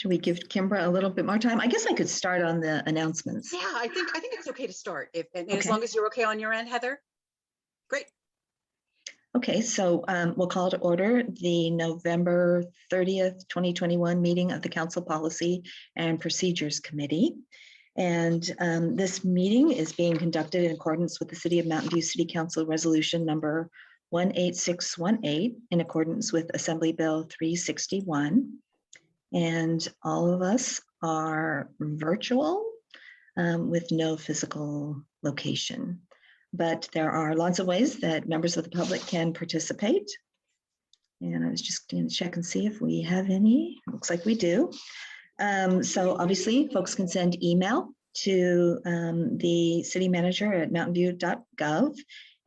Should we give Kimbra a little bit more time? I guess I could start on the announcements. Yeah, I think it's okay to start. And Okay. as long as you're okay on your end, Heather. Great. Okay, so we'll call to order the November 30th, 2021 meeting of the Council Policy and Procedures Committee. And this meeting is being conducted in accordance with the City of Mountain View City Council Resolution number 18618 in accordance with Assembly Bill 361. And all of us are virtual with no physical location. But there are lots of ways that members of the public can participate. And I was just going to check and see if we have any. Looks like we do. So obviously, folks can send email to the city manager at mountainview.gov,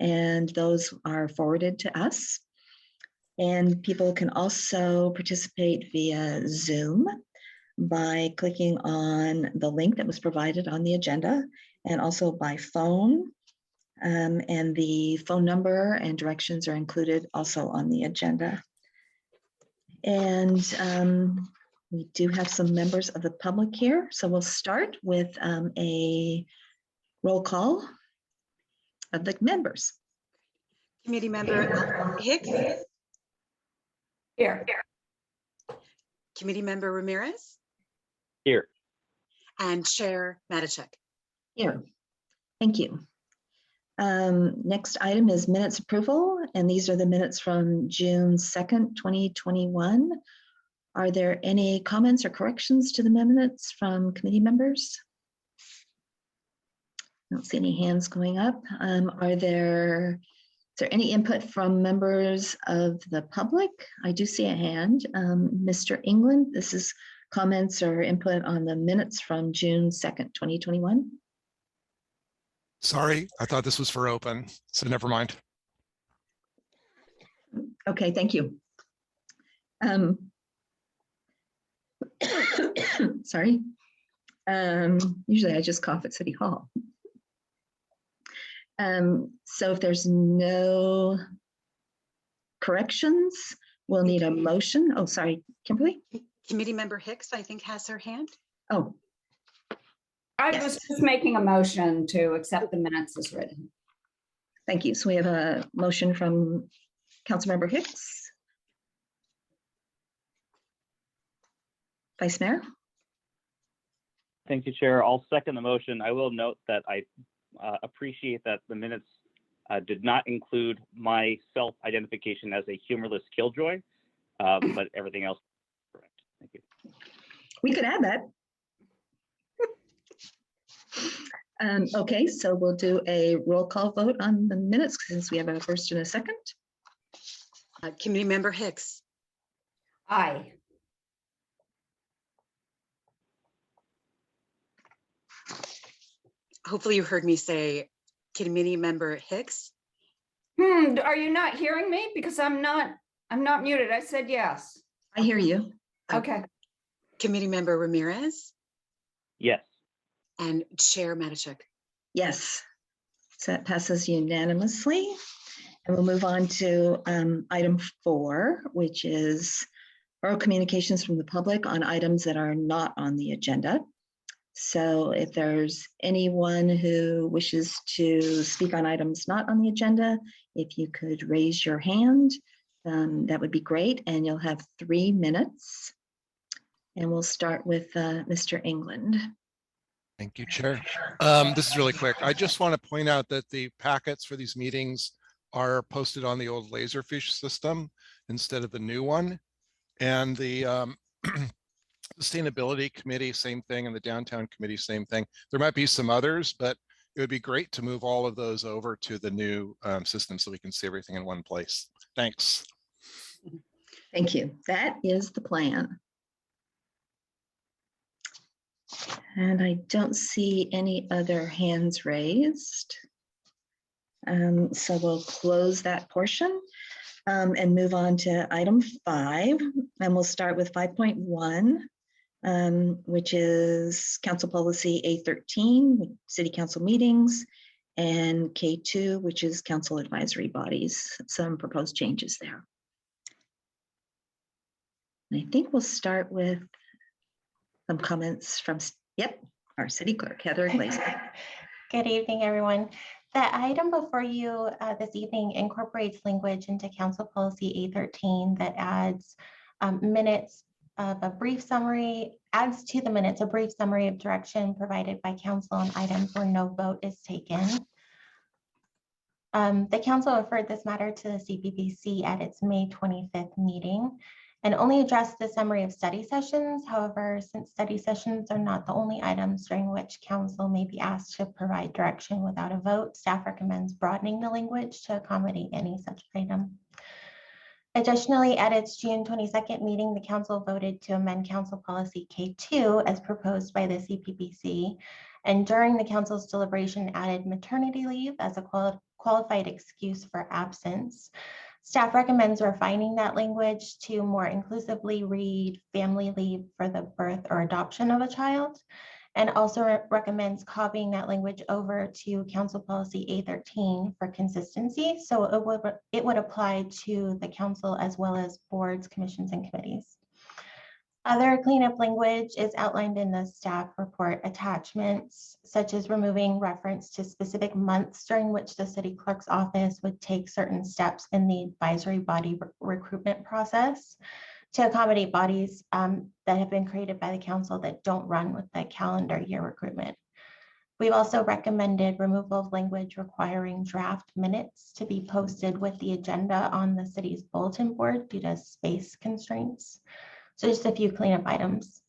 and those are forwarded to us. And people can also participate via Zoom by clicking on the link that was provided on the agenda, and also by phone. And the phone number and directions are included also on the agenda. And we do have some members of the public here. So we'll start with a roll call of the members. Committee member Hicks. Here. Committee member Ramirez. Here. And Chair Matichak. Here. Thank you. Next item is minutes approval, and these are the minutes from June 2nd, 2021. Are there any comments or corrections to the minutes from committee members? I don't see any hands going up. Is there any input from members of the public? I do see a hand. Mr. England, this is comments or input on the minutes from June 2nd, 2021. Sorry, I thought this was for open, so never mind. Okay, thank you. Sorry. Usually I just cough at City Hall. So if there's no corrections, we'll need a motion. Oh, sorry, Kimberly. Committee member Hicks, I think, has her hand. Oh. I Yes. was just making a motion to accept the minutes as written. Thank you. So we have a motion from Councilmember Hicks. Vice Mayor. Thank you, Chair. I'll second the motion. I will note that I appreciate that the minutes did not include my self-identification as a humorless killjoy, but everything else is correct. Thank you. We could add that. Okay, so we'll do a roll call vote on the minutes since we have a first and a second. Committee member Hicks. Aye. Hopefully you heard me say committee member Hicks. Are you not hearing me? Because I'm not muted. I said yes. I hear you. Okay. Committee member Ramirez. Yes. And Chair Matichak. Yes, so that passes unanimously. And we'll move on to item 4, which is oral communications from the public on items that are not on the agenda. So if there's anyone who wishes to speak on items not on the agenda, if you could raise your hand, that would be great. And you'll have 3 minutes. And we'll start with Mr. England. Thank you, Chair. This is really quick. I just want to point out that the packets for these meetings are posted on the old Laserfish system instead of the new one. And the Sustainability Committee, same thing, and the Downtown Committee, same thing. There might be some others, but it would be great to move all of those over to the new system so we can see everything in one place. Thanks. Thank you. That is the plan. And I don't see any other hands raised. So we'll close that portion and move on to item 5. And we'll start with 5.1, which is Council Policy A13, City Council meetings, and K2, which is Council advisory bodies, some proposed changes there. And I think we'll start with some comments from, yep, our city clerk, Heather Glazer. Good evening, everyone. The item before you this evening incorporates language into Council Policy A13 that adds minutes of a brief summary, adds to the minutes a brief summary of direction provided by council on items where no vote is taken. The council referred this matter to the CPPC at its May 25th meeting and only addressed the summary of study sessions. However, since study sessions are not the only items during which council may be asked to provide direction without a vote, staff recommends broadening the language to accommodate any such item. Additionally, at its June 22nd meeting, the council voted to amend Council Policy K2 as proposed by the CPPC, and during the council's deliberation added maternity leave as a qualified excuse for absence. Staff recommends refining that language to more inclusively read family leave for the birth or adoption of a child, and also recommends copying that language over to Council Policy A13 for consistency. So it would apply to the council as well as boards, commissions, and committees. Other cleanup language is outlined in the staff report attachments, such as removing reference to specific months during which the city clerk's office would take certain steps in the advisory body recruitment process to accommodate bodies that have been created by the council that don't run with the calendar year recruitment. We've also recommended removal of language requiring draft minutes to be posted with the agenda on the city's bulletin board due to space constraints. So just a few cleanup items.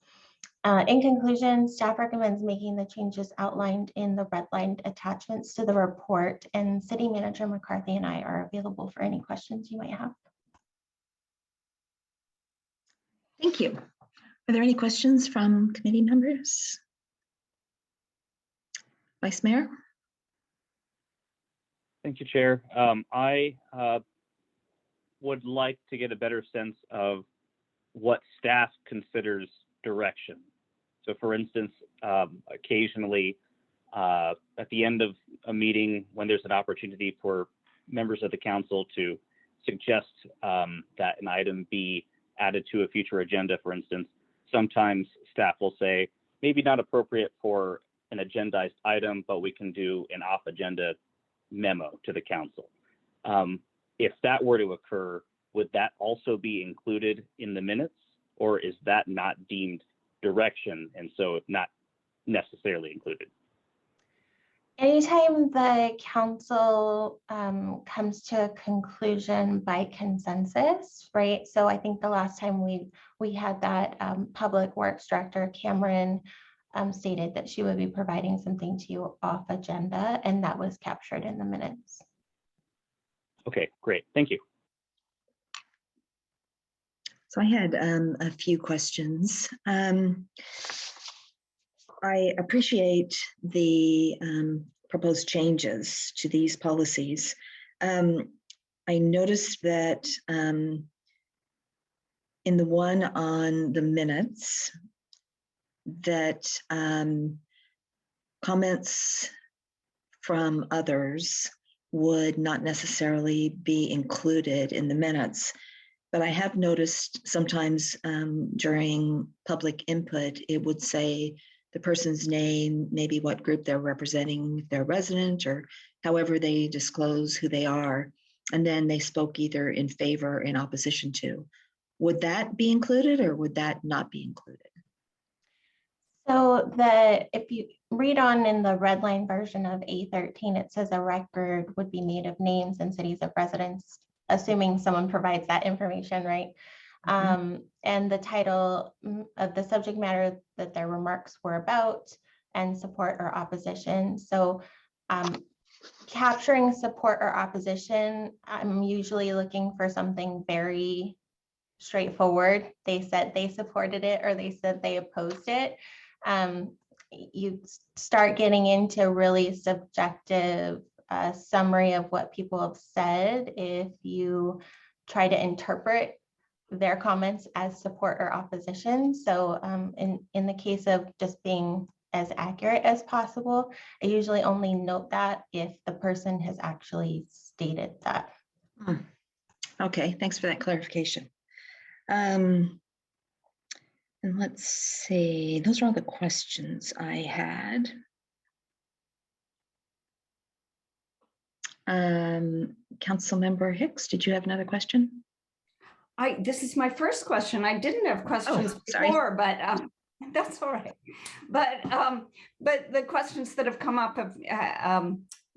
In conclusion, staff recommends making the changes outlined in the redlined attachments to the report, and City Manager McCarthy and I are available for any questions you might have. Thank you. Are there any questions from committee members? Vice Mayor? Thank you, Chair. I would like to get a better sense of what staff considers direction. So for instance, occasionally at the end of a meeting, when there's an opportunity for members of the council to suggest that an item be added to a future agenda, for instance, sometimes staff will say, maybe not appropriate for an agendized item, but we can do an off-agenda memo to the council. If that were to occur, would that also be included in the minutes, or is that not deemed direction and so not necessarily included? Anytime the council comes to a conclusion by consensus, right? So I think the last time we had that, Public Works Director Cameron stated that she would be providing something to you off agenda, and that was captured in the minutes. Okay, great, thank you. So I had a few questions. I appreciate the proposed changes to these policies. I noticed that in the one on the minutes, that comments from others would not necessarily be included in the minutes. But I have noticed sometimes during public input, it would say the person's name, maybe what group they're representing, if they're a resident, or however they disclose who they are. And then they spoke either in favor or in opposition to. Would that be included or would that not be included? So if you read on in the red line version of A13, it says a record would be made of names and cities of residence, assuming someone provides that information, right? Mm-hmm. And the title of the subject matter that their remarks were about, and support or opposition. So capturing support or opposition, I'm usually looking for something very straightforward. They said they supported it or they said they opposed it. You start getting into really subjective summary of what people have said if you try to interpret their comments as support or opposition. So in the case of just being as accurate as possible, I usually only note that if the person has actually stated that. Okay, thanks for that clarification. And And let's see, those are all the questions I had. Councilmember Hicks, did you have another question? This is my first question. I didn't have questions sorry. before, but that's all right. But the questions that have come up have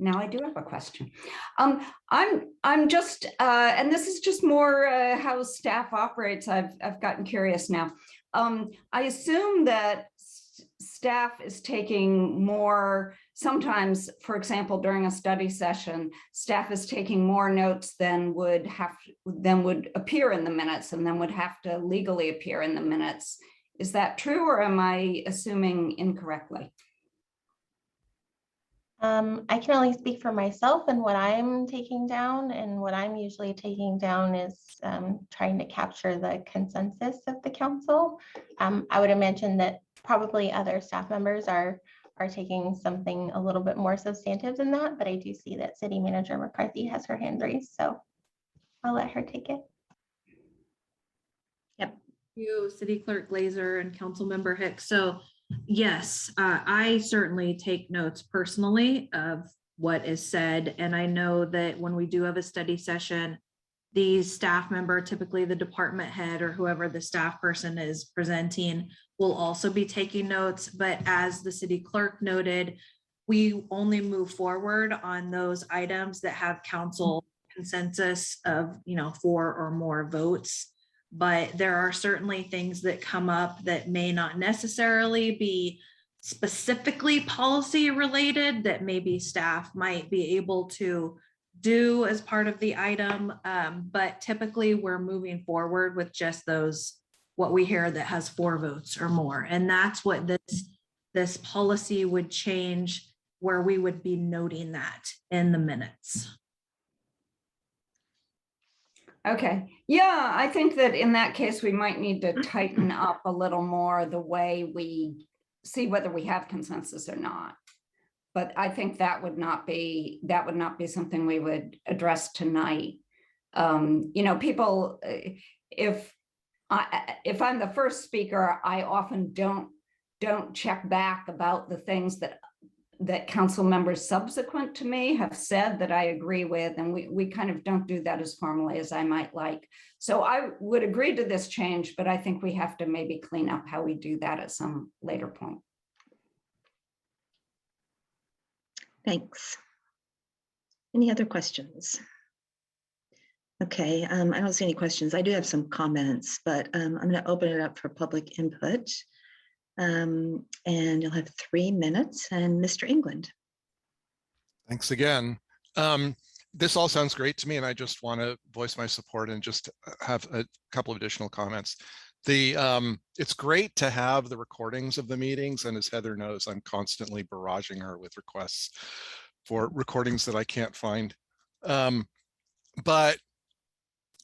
now I do have a question. I'm just and this is just more how staff operates. I've gotten curious now. I assume that staff is taking more, sometimes, for example, during a study session, staff is taking more notes than would appear in the minutes and then would have to legally appear in the minutes. Is that true, or am I assuming incorrectly? I can only speak for myself and what I'm taking down, and what I'm usually taking down is trying to capture the consensus of the council. I would imagine that probably other staff members are taking something a little bit more substantive than that, but I do see that City Manager McCarthy has her hand raised, so I'll let her take it. Yep. You, City Clerk Glazer and Councilmember Hicks. So yes, I certainly take notes personally of what is said. And I know that when we do have a study session, the staff member, typically the department head or whoever the staff person is presenting, will also be taking notes. But as the city clerk noted, we only move forward on those items that have council consensus of 4 or more votes. But there are certainly things that come up that may not necessarily be specifically policy related that maybe staff might be able to do as part of the item. But typically we're moving forward with just those, what we hear that has 4 votes or more. And that's what this policy would change, where we would be noting that in the minutes. Okay, yeah, I think that in that case, we might need to tighten up a little more the way we see whether we have consensus or not. But I think that would not be something we would address tonight. People, if I'm the first speaker, I often don't check back about the things that council members subsequent to me have said that I agree with, and we kind of don't do that as formally as I might like. So I would agree to this change, but I think we have to maybe clean up how we do that at some later point. Thanks. Any other questions? Okay, I don't see any questions. I do have some comments, but I'm going to open it up for public input. And you'll have 3 minutes. And Mr. England. Thanks again. This all sounds great to me, and I just want to voice my support and just have a couple of additional comments. It's great to have the recordings of the meetings, and as Heather knows, I'm constantly barraging her with requests for recordings that I can't find. But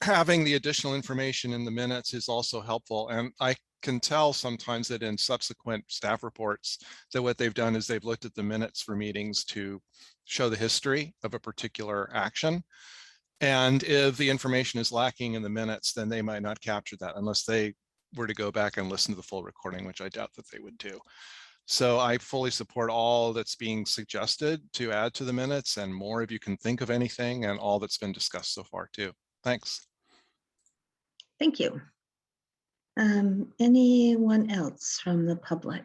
having the additional information in the minutes is also helpful, and I can tell sometimes that in subsequent staff reports that what they've done is they've looked at the minutes for meetings to show the history of a particular action. And if the information is lacking in the minutes, then they might not capture that unless they were to go back and listen to the full recording, which I doubt that they would do. So I fully support all that's being suggested to add to the minutes, and more if you can think of anything, and all that's been discussed so far too. Thanks. Thank you. Anyone else from the public?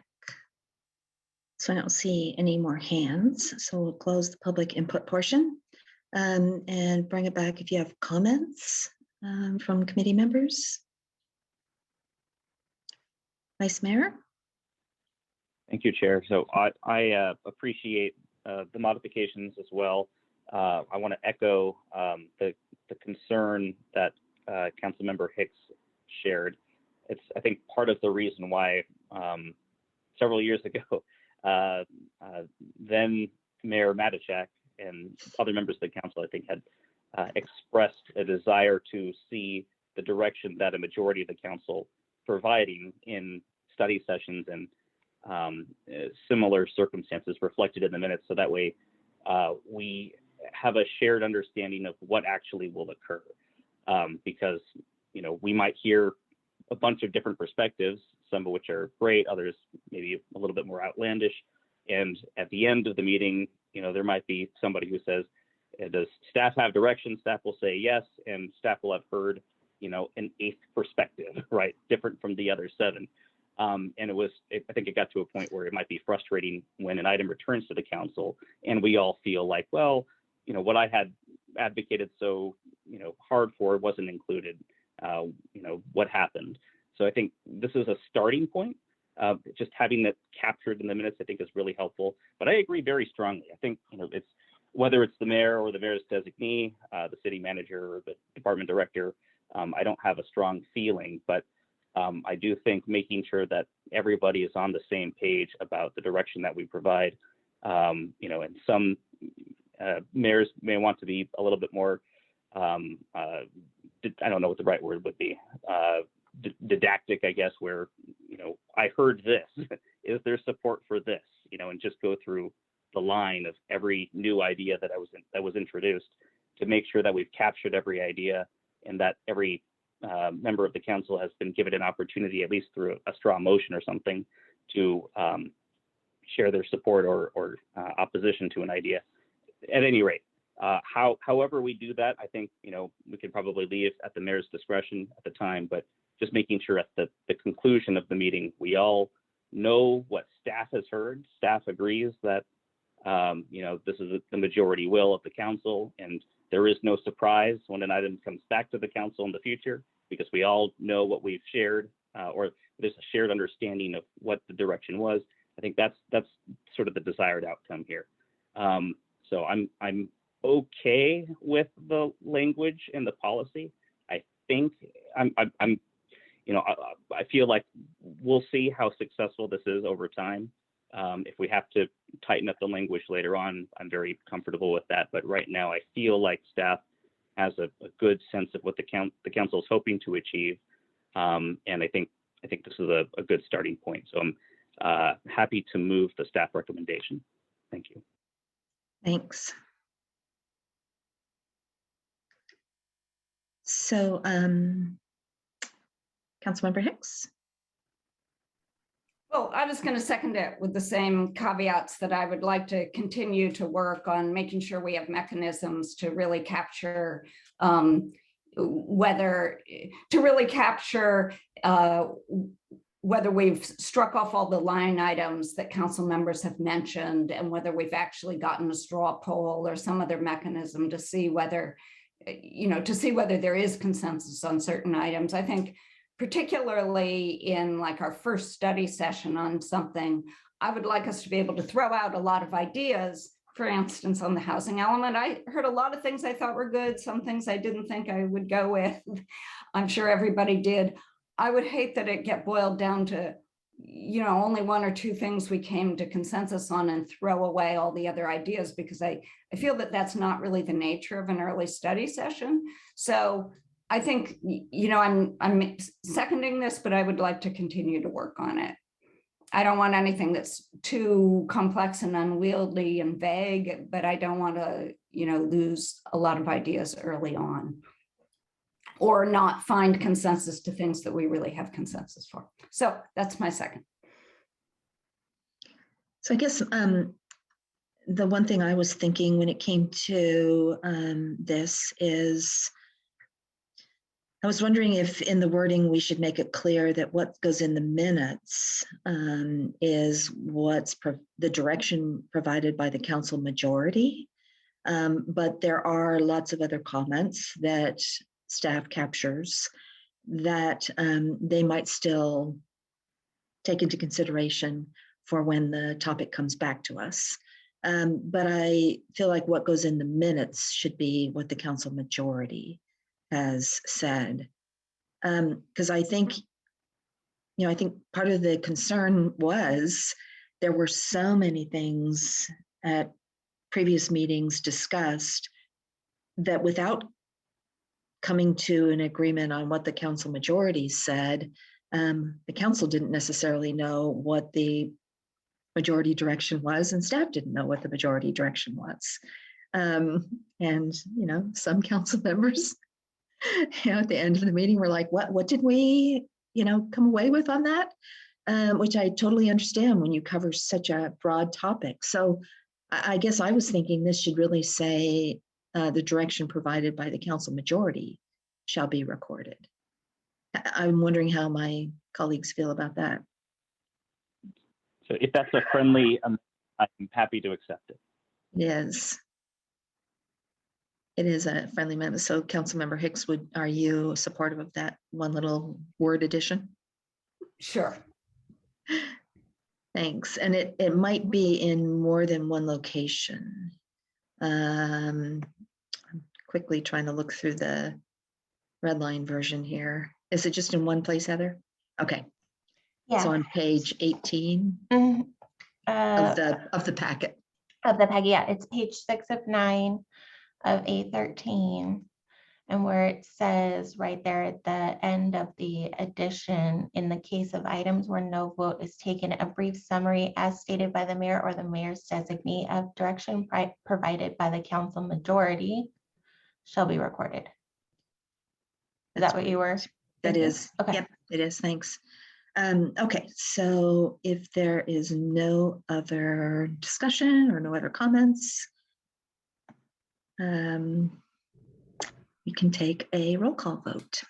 So I don't see any more hands, so we'll close the public input portion and bring it back if you have comments from committee members. Vice Mayor? Thank you, Chair. So I appreciate the modifications as well. I want to echo the concern that Councilmember Hicks shared. It's, I think, part of the reason why several years ago, then Mayor Matichak and other members of the council, I think, had expressed a desire to see the direction that a majority of the council providing in study sessions and similar circumstances reflected in the minutes, so that way we have a shared understanding of what actually will occur. Because we might hear a bunch of different perspectives, some of which are great, others maybe a little bit more outlandish. And at the end of the meeting, there might be somebody who says, does staff have direction? Staff will say yes, and staff will have heard, an eighth perspective, right? Different from the other 7. And I think it got to a point where it might be frustrating when an item returns to the council and we all feel like, well, what I had advocated so, hard for wasn't included. What happened? So I think this is a starting point. Just having that captured in the minutes, I think, is really helpful. But I agree very strongly. I think, it's whether it's the mayor or the mayor's designee, the city manager or the department director, I don't have a strong feeling, but I do think making sure that everybody is on the same page about the direction that we provide, and some mayors may want to be a little bit more, I don't know what the right word would be, didactic, I guess, where, I heard this, is there support for this, and just go through the line of every new idea that was introduced to make sure that we've captured every idea and that every member of the council has been given an opportunity, at least through a straw motion or something, to share their support or opposition to an idea. At any rate, however we do that, I think, we could probably leave at the mayor's discretion at the time, but just making sure at the conclusion of the meeting, we all know what staff has heard. Staff agrees that, this is the majority will of the council, and there is no surprise when an item comes back to the council in the future, because we all know what we've shared, or there's a shared understanding of what the direction was. I think that's sort of the desired outcome here. So I'm okay with the language and the policy. I think I feel like we'll see how successful this is over time. If we have to tighten up the language later on, I'm very comfortable with that. But right now, I feel like staff has a good sense of what the council is hoping to achieve, and I think this is a good starting point. So I'm happy to move the staff recommendation. Thank you. Thanks. So, Councilmember Hicks. Well, I was going to second it with the same caveats that I would like to continue to work on making sure we have mechanisms to really capture whether we've struck off all the line items that council members have mentioned, and whether we've actually gotten a straw poll or some other mechanism to see whether, there is consensus on certain items. I think particularly in like our first study session on something, I would like us to be able to throw out a lot of ideas. For instance, on the housing element, I heard a lot of things I thought were good, some things I didn't think I would go with. I'm sure everybody did. I would hate that it get boiled down to, only 1 or 2 things we came to consensus on and throw away all the other ideas, because I feel that that's not really the nature of an early study session. So I think, I'm seconding this, but I would like to continue to work on it. I don't want anything that's too complex and unwieldy and vague, but I don't want to, lose a lot of ideas early on or not find consensus to things that we really have consensus for. So that's my second. So I guess the one thing I was thinking when it came to this is, I was wondering if in the wording, we should make it clear that what goes in the minutes is what's the direction provided by the council majority. But there are lots of other comments that staff captures that they might still take into consideration for when the topic comes back to us. But I feel like what goes in the minutes should be what the council majority has said. Because I think part of the concern was there were so many things at previous meetings discussed that without coming to an agreement on what the council majority said, the council didn't necessarily know what the majority direction was, and staff didn't know what the majority direction was. And some council members at the end of the meeting were like, what did we come away with on that, which I totally understand when you cover such a broad topic. So I guess I was thinking this should really say the direction provided by the council majority shall be recorded. I'm wondering how my colleagues feel about that. So if that's a friendly, I'm happy to accept it. Yes. It is a friendly amendment. So Councilmember Hicks, are you supportive of that one little word addition? Sure. Thanks. And it might be in more than one location. I'm quickly trying to look through the red line version here. Is it just in one place, Heather? Okay. Yeah. So on page 18 Mhm. of the packet. Of the packet, yeah, it's page 6 of 9 of A13. And where it says right there at the end of the addition, in the case of items where no vote is taken, a brief summary as stated by the mayor or the mayor's designee of direction provided by the council majority shall be recorded. Is that what you were? That thinking? is, Okay. Yep, it is, thanks. Okay, so if there is no other discussion or no other comments, we can take a roll call vote.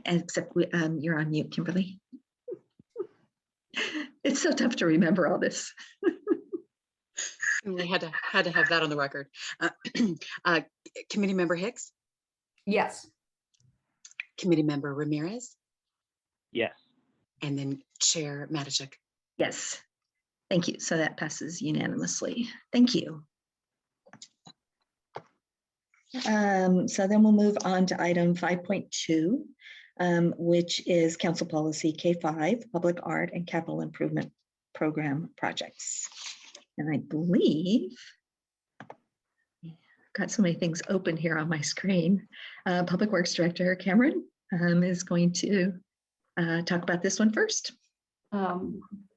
Except you're on mute, Kimberly. It's so tough to remember all this. We had to have that on the record. Committee member Hicks, Yes. committee member Ramirez, Yes. and then Chair Matichak. Yes, thank you. So that passes unanimously. Thank you. So then we'll move on to item 5.2, which is Council Policy K5, Public Art and Capital Improvement Program Projects. And I believe, I've got so many things open here on my screen. Public Works Director Cameron is going to talk about this one first.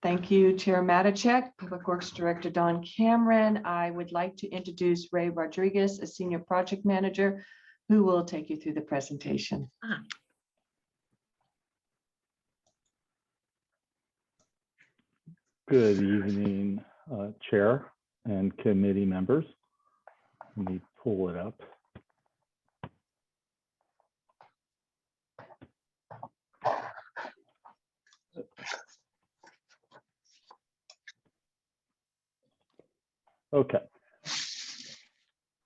Thank you, Chair Matichak, Public Works Director Don Cameron. I would like to introduce Ray Rodriguez, a Senior Project Manager, who will take you through the presentation. Good evening, Chair and committee members. Let me pull it up. Okay.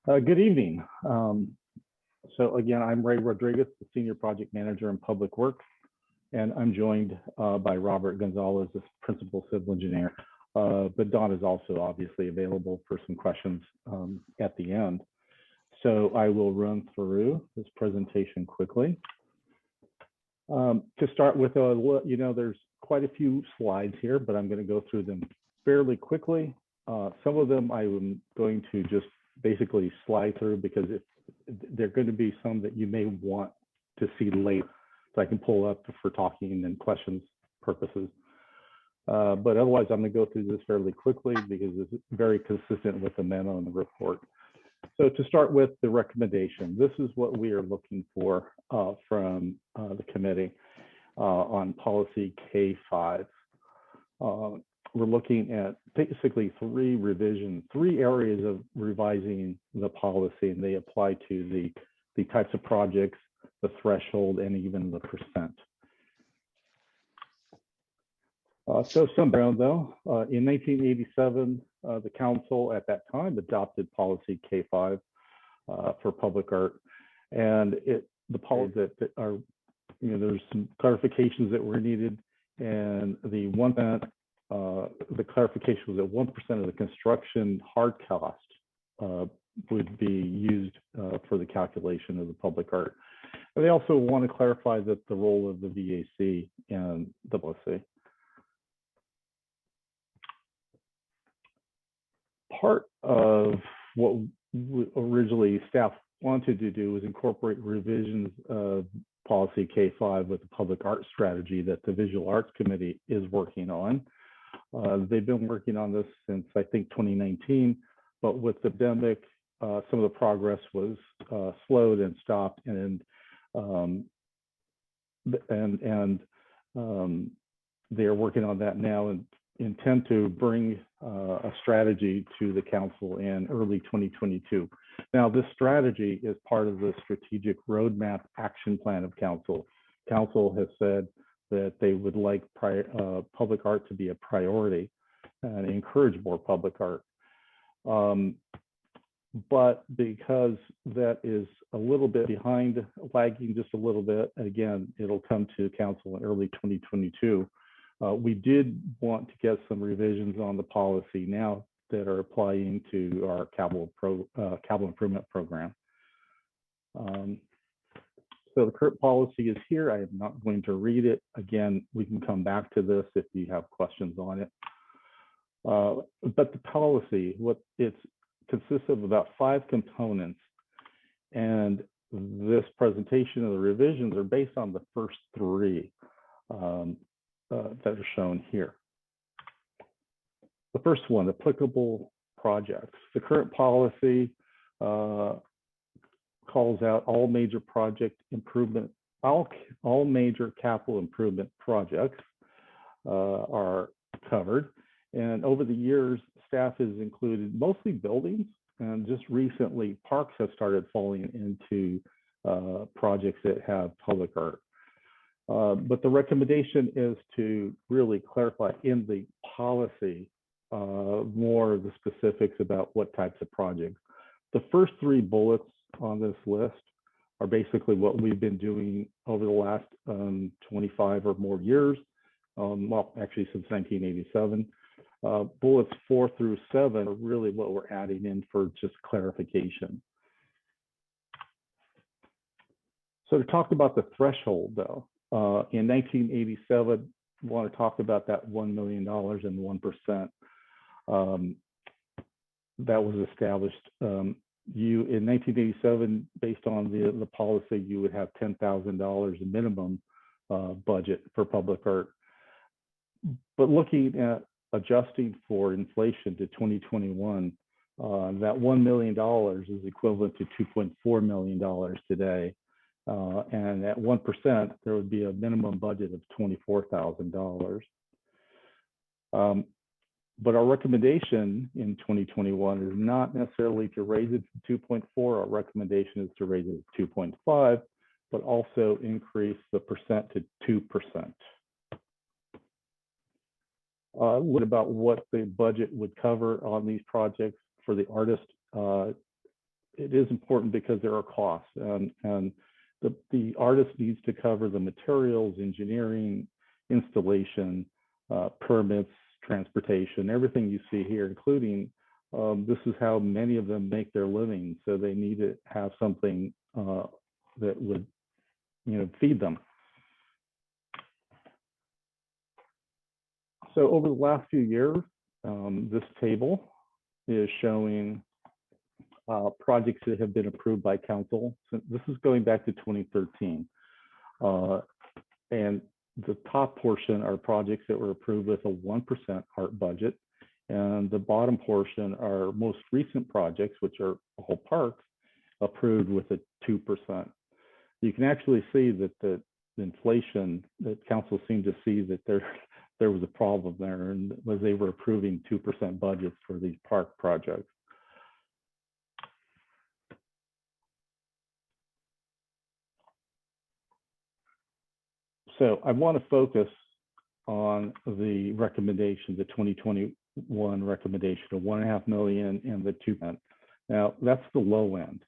Good evening. So again, I'm Ray Rodriguez, the Senior Project Manager in Public Works, and I'm joined by Robert Gonzalez, the Principal Civil Engineer. But Don is also obviously available for some questions at the end. So I will run through this presentation quickly. To start with, there's quite a few slides here, but I'm going to go through them fairly quickly. Some of them I'm going to just basically slide through because there are going to be some that you may want to see later, so I can pull up for talking and questions purposes. But otherwise, I'm going to go through this fairly quickly because it's very consistent with the memo and the report. So to start with the recommendation, this is what we are looking for from the committee on policy K5. We're looking at basically three areas of revising the policy, and they apply to the types of projects, the threshold, and even the percent. So some background though, in 1987, the council at that time adopted policy K5 for public art, and the policy that are, there's some clarifications that were needed, and the clarification was that 1% of the construction hard cost would be used for the calculation of the public art. And they also want to clarify that the role of the VAC and the policy. Part of what originally staff wanted to do was incorporate revisions of policy K5 with the public art strategy that the Visual Arts Committee is working on. They've been working on this since I think 2019, but with the pandemic, some of the progress was slowed and stopped. And Um, and they're working on that now and intend to bring a strategy to the council in early 2022. Now, this strategy is part of the strategic roadmap action plan of council. Council has said that they would like public art to be a priority and encourage more public art. But because that is a little bit behind, lagging just a little bit, again, it'll come to council in early 2022. We did want to get some revisions on the policy now that are applying to our capital improvement program. So the current policy is here. I am not going to read it. Again, we can come back to this if you have questions on it. But the policy, it consists of about 5 components. And this presentation of the revisions are based on the first 3 that are shown here. The first one, applicable projects. The current policy calls out all major project improvement, all major capital improvement projects are covered. And over the years, staff has included mostly buildings, and just recently parks have started falling into projects that have public art. But the recommendation is to really clarify in the policy more of the specifics about what types of projects. The first 3 bullets on this list are basically what we've been doing over the last 25 or more years. Well, actually since 1987. Bullets 4 through 7 are really what we're adding in for just clarification. So to talk about the threshold though, in 1987, we want to talk about that $1 million and 1%. That was established. In 1987, based on the policy, you would have $10,000 minimum budget for public art. But looking at adjusting for inflation to 2021, that $1 million is equivalent to $2.4 million today. And at 1%, there would be a minimum budget of $24,000. But our recommendation in 2021 is not necessarily to raise it to 2.4. Our recommendation is to raise it to 2.5, but also increase the percent to 2%. What about what the budget would cover on these projects for the artist? It is important because there are costs, and the artist needs to cover the materials, engineering, installation, permits, transportation, everything you see here, including this is how many of them make their living. So they need to have something that would, feed them. So over the last few years, this table is showing projects that have been approved by council. So this is going back to 2013. And the top portion are projects that were approved with a 1% art budget. And the bottom portion are most recent projects, which are whole parks, approved with a 2%. You can actually see that the inflation that council seemed to see that there was a problem there, and was they were approving 2% budgets for these park projects. So I want to focus on the recommendation, the 2021 recommendation of $1.5 million and the 2%. Now that's the low end.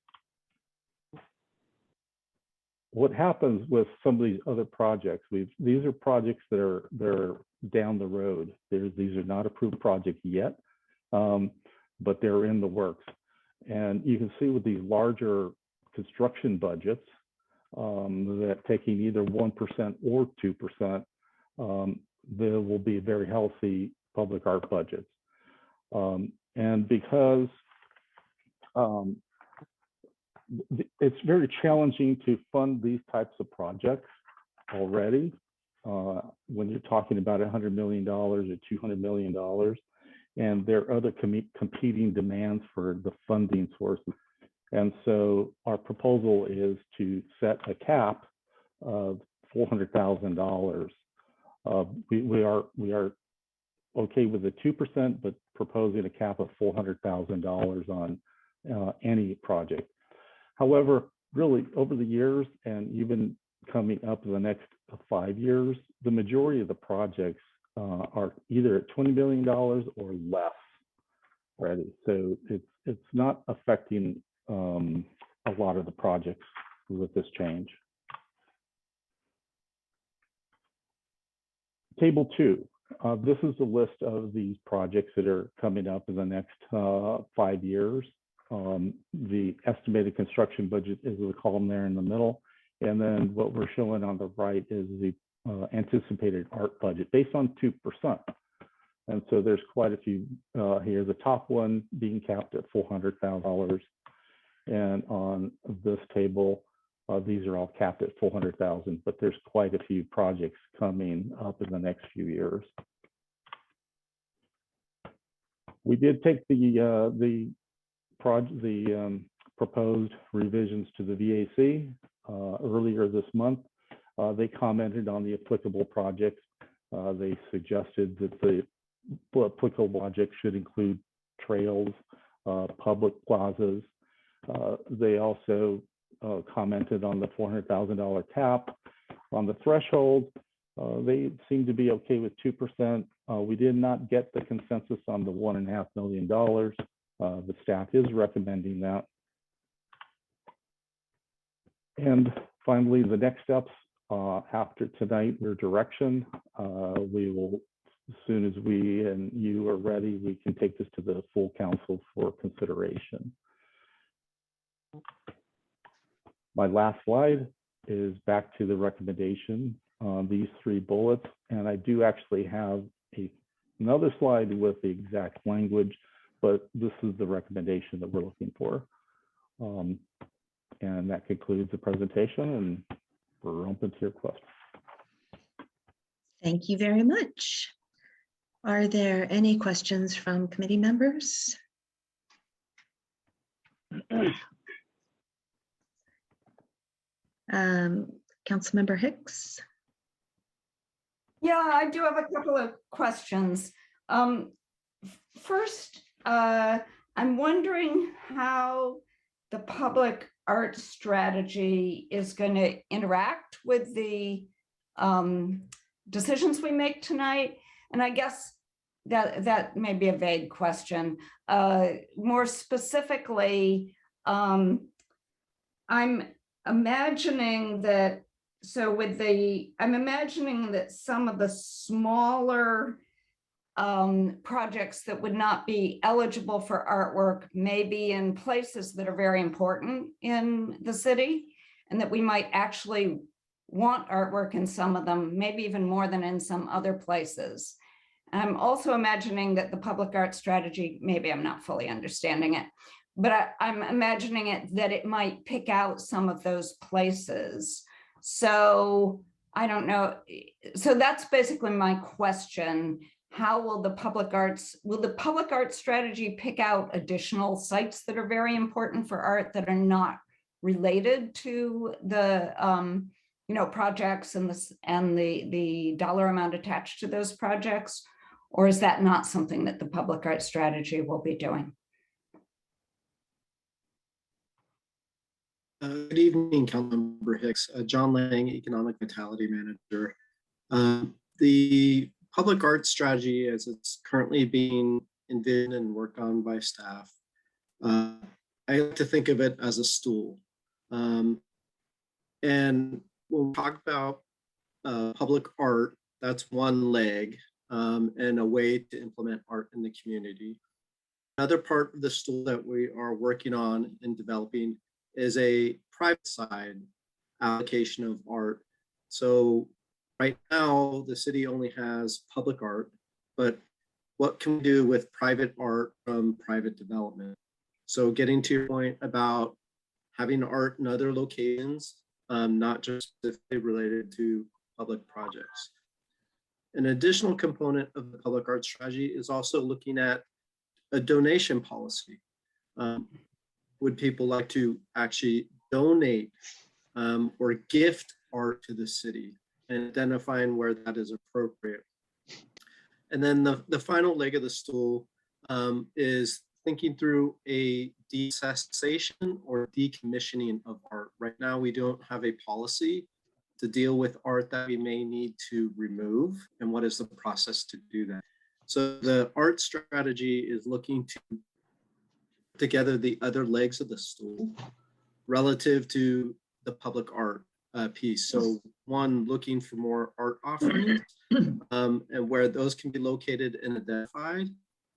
What happens with some of these other projects? These are projects that they're down the road. These are not approved projects yet, but they're in the works. And you can see with these larger construction budgets that taking either 1% or 2%, there will be very healthy public art budgets. And because it's very challenging to fund these types of projects already when you're talking about $100 million or $200 million, and there are other competing demands for the funding sources. And so our proposal is to set a cap of $400,000. We are okay with the 2%, but proposing a cap of $400,000 on any project. However, really over the years and even coming up in the next 5 years, the majority of the projects are either at $20 million or less already. So it's not affecting a lot of the projects with this change. Table 2. This is the list of these projects that are coming up in the next 5 years. The estimated construction budget is the column there in the middle. And then what we're showing on the right is the anticipated art budget based on 2%. And so there's quite a few here. The top one being capped at $400,000. And on this table, these are all capped at $400,000, but there's quite a few projects coming up in the next few years. We did take the proposed revisions to the VAC earlier this month. They commented on the applicable projects. They suggested that the applicable projects should include trails, public plazas. They also commented on the $400,000 cap. On the threshold, they seem to be okay with 2%. We did not get the consensus on the $1.5 million. The staff is recommending that. And finally, the next steps after tonight, your direction. We will, as soon as we and you are ready, we can take this to the full council for consideration. My last slide is back to the recommendation on these 3 bullets. And I do actually have another slide with the exact language, but this is the recommendation that we're looking for. And that concludes the presentation, and we're open to your questions. Thank you very much. Are there any questions from committee members? Councilmember Hicks? Yeah, I do have a couple of questions. First, I'm wondering how the public art strategy is going to interact with the decisions we make tonight. And I guess that may be a vague question. More specifically, I'm imagining that, I'm imagining that some of the smaller projects that would not be eligible for artwork may be in places that are very important in the city, and that we might actually want artwork in some of them, maybe even more than in some other places. I'm also imagining that the public art strategy, maybe I'm not fully understanding it, but I'm imagining it that it might pick out some of those places. So I don't know. So that's basically my question. How will the public arts strategy pick out additional sites that are very important for art that are not related to the projects and the dollar amount attached to those projects? Or is that not something that the public art strategy will be doing? Good evening, Councilmember Hicks. John Lang, Economic Vitality Manager. The public art strategy, as it's currently being envisioned and worked on by staff, I like to think of it as a stool. And when we talk about public art, that's one leg and a way to implement art in the community. Another part of the stool that we are working on and developing is a private side allocation of art. So right now, the city only has public art, but what can we do with private art from private development? So getting to your point about having art in other locations, not just specifically related to public projects. An additional component of the public art strategy is also looking at a donation policy. would people like to actually donate or gift art to the city, and identifying where that is appropriate. And then the final leg of the stool is thinking through a decessation or decommissioning of art. Right now, we don't have a policy to deal with art that we may need to remove, and what is the process to do that. So the art strategy is looking to put together the other legs of the stool relative to the public art piece. So one, looking for more art offerings and where those can be located and identified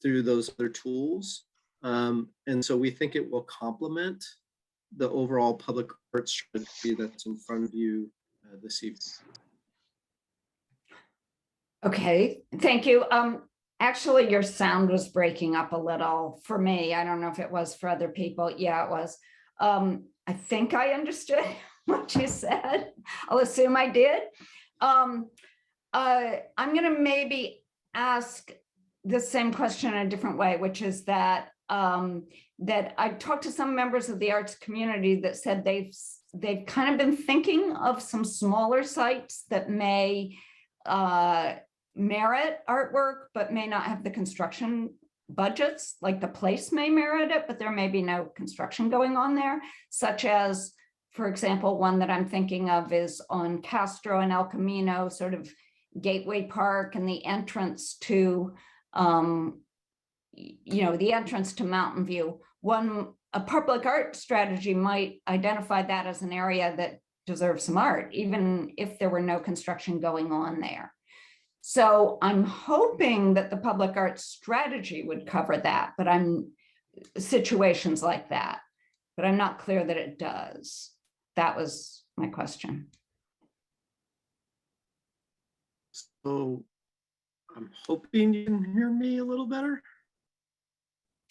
through those other tools. And so we think it will complement the overall public art strategy that's in front of you this evening. Okay, thank you. Actually, your sound was breaking up a little for me. I don't know if it was for other people. Yeah, it was. I think I understood what you said. I'll assume I did. I'm going to maybe ask the same question in a different way, which is that that I talked to some members of the arts community that said they've kind of been thinking of some smaller sites that may merit artwork, but may not have the construction budgets. Like the place may merit it, but there may be no construction going on there, such as, for example, one that I'm thinking of is on Castro and El Camino, sort of Gateway Park, and the entrance to, the entrance to Mountain View. A public art strategy might identify that as an area that deserves some art, even if there were no construction going on there. So I'm hoping that the public art strategy would cover that, but situations like that, but I'm not clear that it does. That was my question. So I'm hoping you can hear me a little better.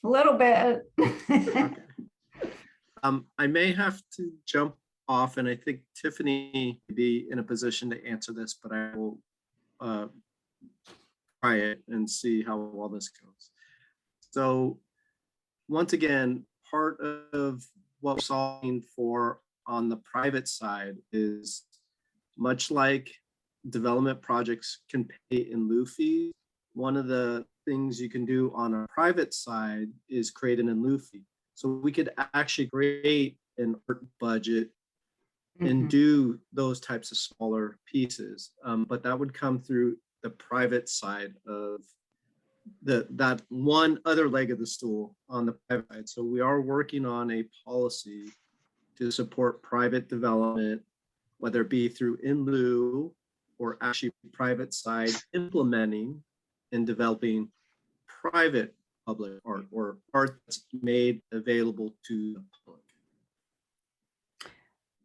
A little bit. Okay. I may have to jump off, and I think Tiffany may be in a position to answer this, but I will try it and see how well this goes. So once again, part of what we're solving for on the private side is, much like development projects can pay in lieu fees, one of the things you can do on a private side is create an in lieu fee. So we could actually create an art budget and do those types of smaller pieces, but that would come through the private side of that one other leg of the stool on the private side. So we are working on a policy to support private development, whether it be through in lieu or actually private side implementing and developing private public art, or art that's made available to the public.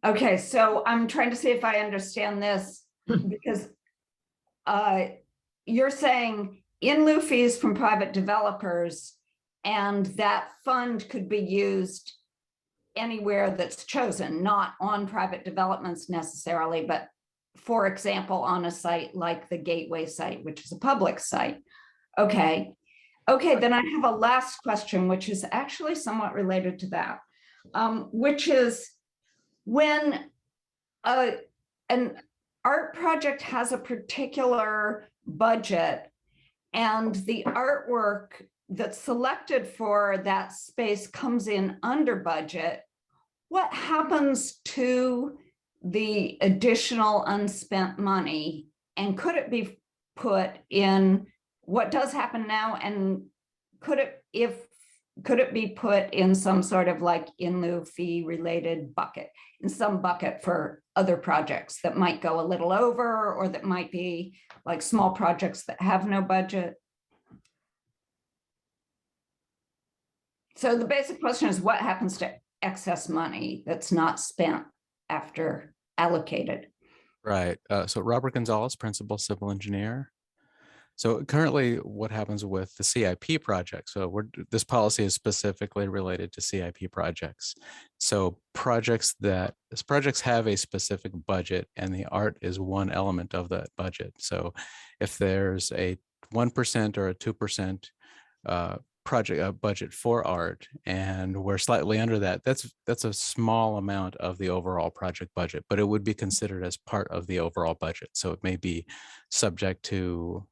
Okay, so I'm trying to see if I understand this, because you're saying in lieu fees from private developers, and that fund could be used anywhere that's chosen, not on private developments necessarily, but for example, on a site like the Gateway site, which is a public site. Okay, then I have a last question, which is actually somewhat related to that, which is, when an art project has a particular budget and the artwork that's selected for that space comes in under budget, what happens to the additional unspent money? And could it be put in what does happen now? And could it be put in some sort of like in lieu fee related bucket, in some bucket for other projects that might go a little over, or that might be like small projects that have no budget? So the basic question is, what happens to excess money that's not spent after allocated? Right. So Robert Gonzalez, Principal Civil Engineer. So currently what happens with the CIP project? So this policy is specifically related to CIP projects. So projects have a specific budget, and the art is one element of that budget. So if there's a 1% or a 2% project budget for art, and we're slightly under that. That's a small amount of the overall project budget, but it would be considered as part of the overall budget. So it may be subject to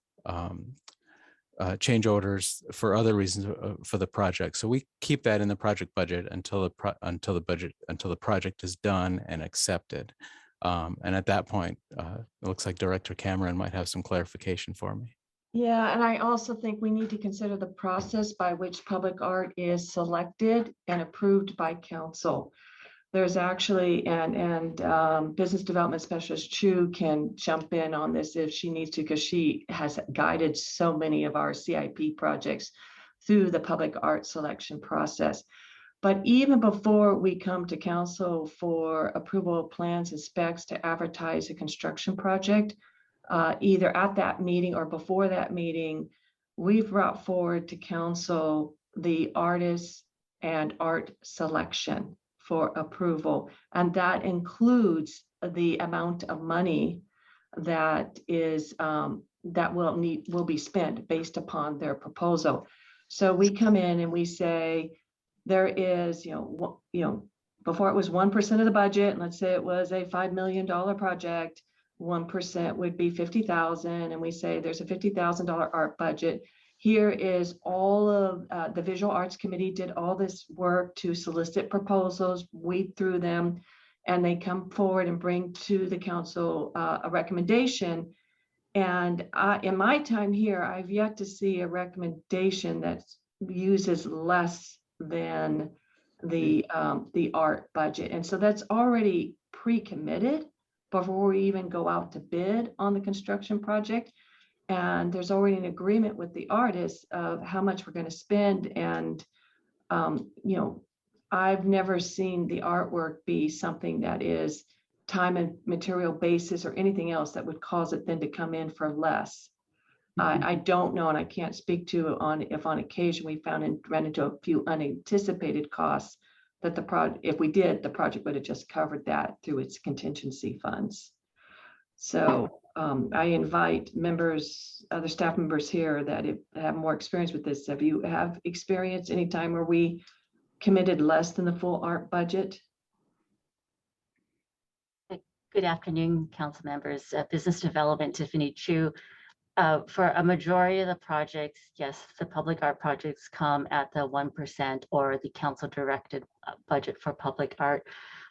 change orders for other reasons for the project. So we keep that in the project budget until the project is done and accepted. And at that point, it looks like Director Cameron might have some clarification for me. Yeah, and I also think we need to consider the process by which public art is selected and approved by council. There's actually, and Business Development Specialist Chu can jump in on this if she needs to, because she has guided so many of our CIP projects through the public art selection process. But even before we come to council for approval of plans and specs to advertise a construction project, either at that meeting or before that meeting, we've brought forward to council the artists and art selection for approval. And that includes the amount of money that is that will be spent based upon their proposal. So we come in and we say, there is, before it was 1% of the budget, and let's say it was a $5 million project, 1% would be 50,000, and we say there's a $50,000 art budget. Here is all of the Visual Arts Committee did all this work to solicit proposals, weed through them, and they come forward and bring to the council a recommendation. And in my time here, I've yet to see a recommendation that uses less than the art budget. And so that's already pre-committed before we even go out to bid on the construction project. And there's already an agreement with the artists of how much we're going to spend. And, I've never seen the artwork be something that is time and material basis or anything else that would cause it then to come in for less. I don't know, and I can't speak to if on occasion we ran into a few unanticipated costs that if we did, the project would have just covered that through its contingency funds. So I invite other staff members here that have more experience with this. Have you experienced any time where we committed less than the full art budget? Good afternoon, council members. Business Development, Tiffany Chu. For a majority of the projects, yes, the public art projects come at the 1% or the council directed budget for public art.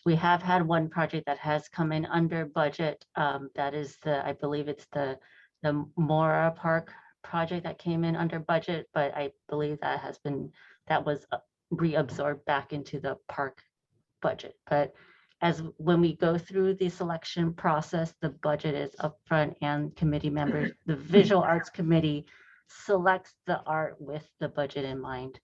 We have had one project that has come in under budget. That is I believe it's the Mora Park project that came in under budget, but I believe that was reabsorbed back into the park budget. But when we go through the selection process, the budget is upfront, and committee members, the Visual Arts Committee selects the art with the budget in mind.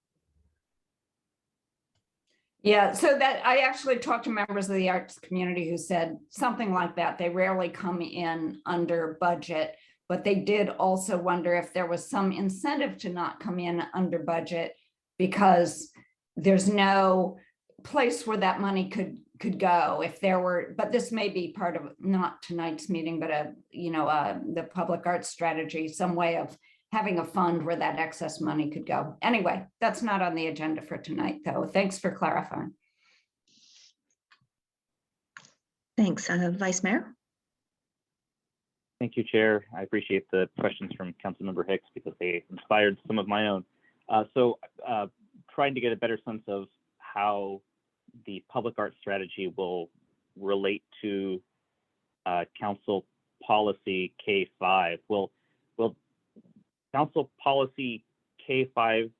Yeah, so that I actually talked to members of the arts community who said something like that. They rarely come in under budget, but they did also wonder if there was some incentive to not come in under budget because there's no place where that money could go if there were, but this may be part of not tonight's meeting, but the public arts strategy, some way of having a fund where that excess money could go. Anyway, that's not on the agenda for tonight, though. Thanks for clarifying. Thanks. Vice Mayor? Thank you, Chair. I appreciate the questions from Councilmember Hicks because they inspired some of my own. Trying to get a better sense of how the public art strategy will relate to Council Policy K5. Will Council Policy K5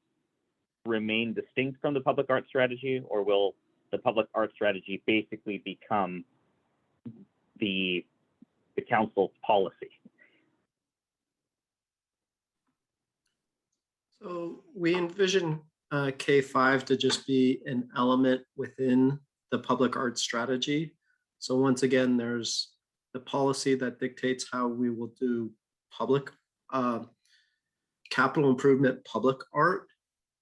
remain distinct from the public art strategy, or will the public art strategy basically become the council policy? So we envision K5 to just be an element within the public art strategy. So once again, there's the policy that dictates how we will do public capital improvement public art.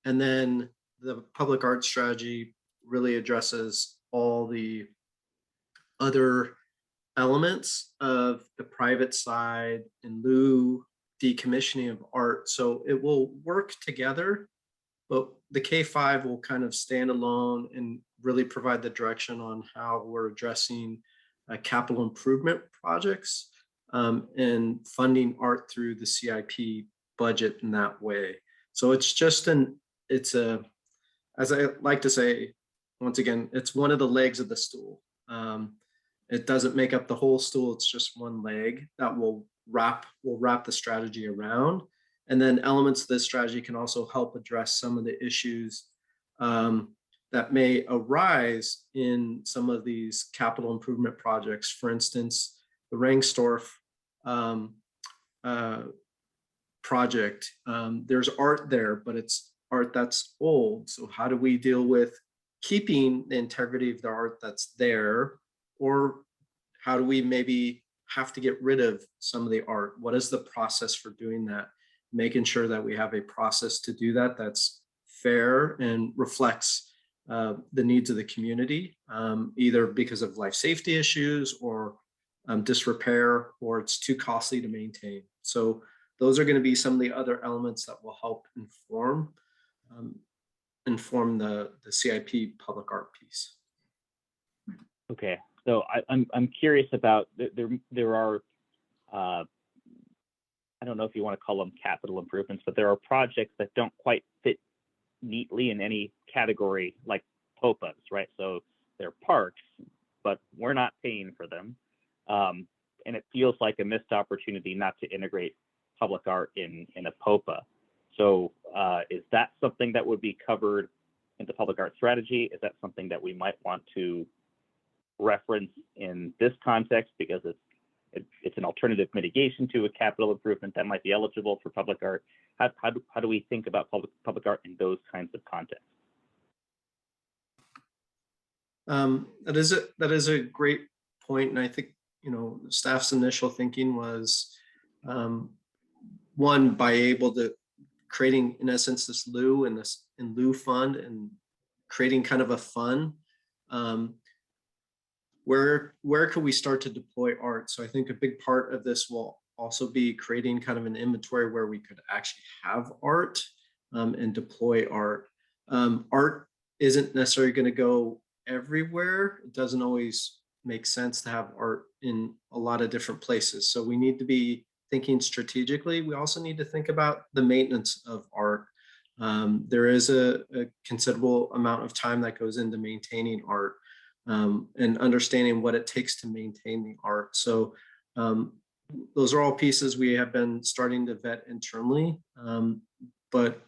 And then the public art strategy really addresses all the other elements of the private side in lieu decommissioning of art. So it will work together, but the K-5 will kind of stand alone and really provide the direction on how we're addressing capital improvement projects and funding art through the CIP budget in that way. So it's just as I like to say, once again, it's one of the legs of the stool. It doesn't make up the whole stool. It's just one leg that will wrap the strategy around. And then elements of this strategy can also help address some of the issues that may arise in some of these capital improvement projects. For instance, the Rangstorff project, there's art there, but it's art that's old. So how do we deal with keeping the integrity of the art that's there? Or how do we maybe have to get rid of some of the art? What is the process for doing that? Making sure that we have a process to do that that's fair and reflects the needs of the community, either because of life safety issues or disrepair, or it's too costly to maintain. So those are going to be some of the other elements that will help inform the CIP public art piece. Okay, so I'm curious about there are I don't know if you want to call them capital improvements, but there are projects that don't quite fit neatly in any category like POPAs, right? So they're parks, but we're not paying for them. And it feels like a missed opportunity not to integrate public art in a POPA. So is that something that would be covered in the public art strategy? Is that something that we might want to reference in this context because it's an alternative mitigation to a capital improvement that might be eligible for public art? How do we think about public art in those kinds of contexts? That is a great point, and I think staff's initial thinking was one, by able to creating in essence this lieu and this in lieu fund and creating kind of a fund. Where could we start to deploy art? So I think a big part of this will also be creating kind of an inventory where we could actually have art and deploy art. Art isn't necessarily going to go everywhere. It doesn't always make sense to have art in a lot of different places. So we need to be thinking strategically. We also need to think about the maintenance of art. There is a considerable amount of time that goes into maintaining art. And understanding what it takes to maintain the art. So those are all pieces we have been starting to vet internally. But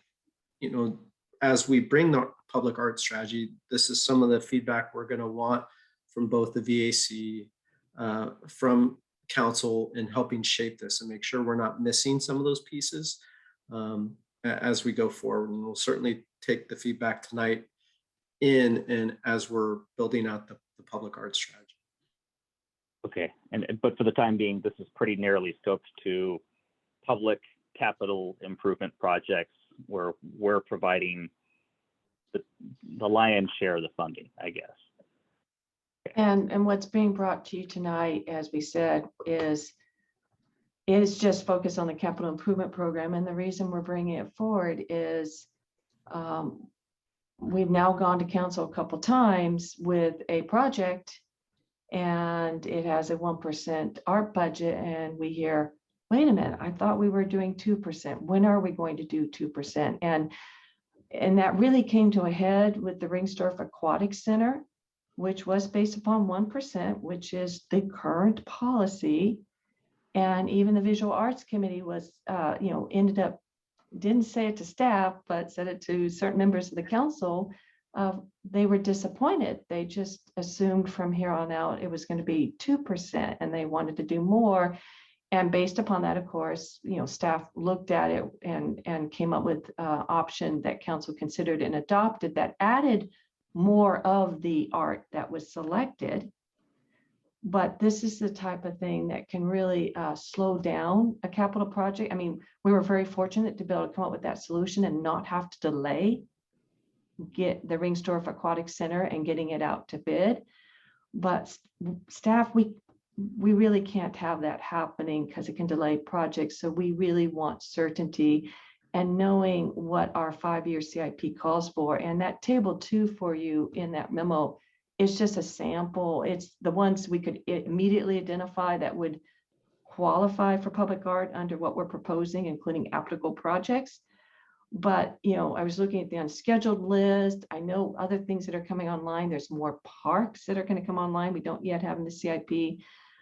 as we bring the public art strategy, this is some of the feedback we're going to want from both the VAC, from council, in helping shape this and make sure we're not missing some of those pieces as we go forward. And we'll certainly take the feedback tonight and as we're building out the public art strategy. Okay, but for the time being, this is pretty narrowly scoped to public capital improvement projects where we're providing the lion's share of the funding, I guess. Okay. And what's being brought to you tonight, as we said, is just focused on the capital improvement program. And the reason we're bringing it forward is we've now gone to council a couple times with a project and it has a 1% art budget, and we hear, wait a minute, I thought we were doing 2%. When are we going to do 2%? And that really came to a head with the Rangstorff Aquatic Center, which was based upon 1%, which is the current policy. And even the Visual Arts Committee was, ended up, didn't say it to staff, but said it to certain members of the council. They were disappointed. They just assumed from here on out it was going to be 2%, and they wanted to do more. And based upon that, of course, staff looked at it and came up with an option that council considered and adopted that added more of the art that was selected. But this is the type of thing that can really slow down a capital project. I mean, we were very fortunate to be able to come up with that solution and not have to delay get the Rangstorff Aquatic Center and getting it out to bid. But staff, we really can't have that happening because it can delay projects. So we really want certainty and knowing what our 5-year CIP calls for. And that table 2 for you in that memo is just a sample. It's the ones we could immediately identify that would qualify for public art under what we're proposing, including applicable projects. But, you know, I was looking at the unscheduled list. I know other things that are coming online. There's more parks that are going to come online. We don't yet have in the CIP.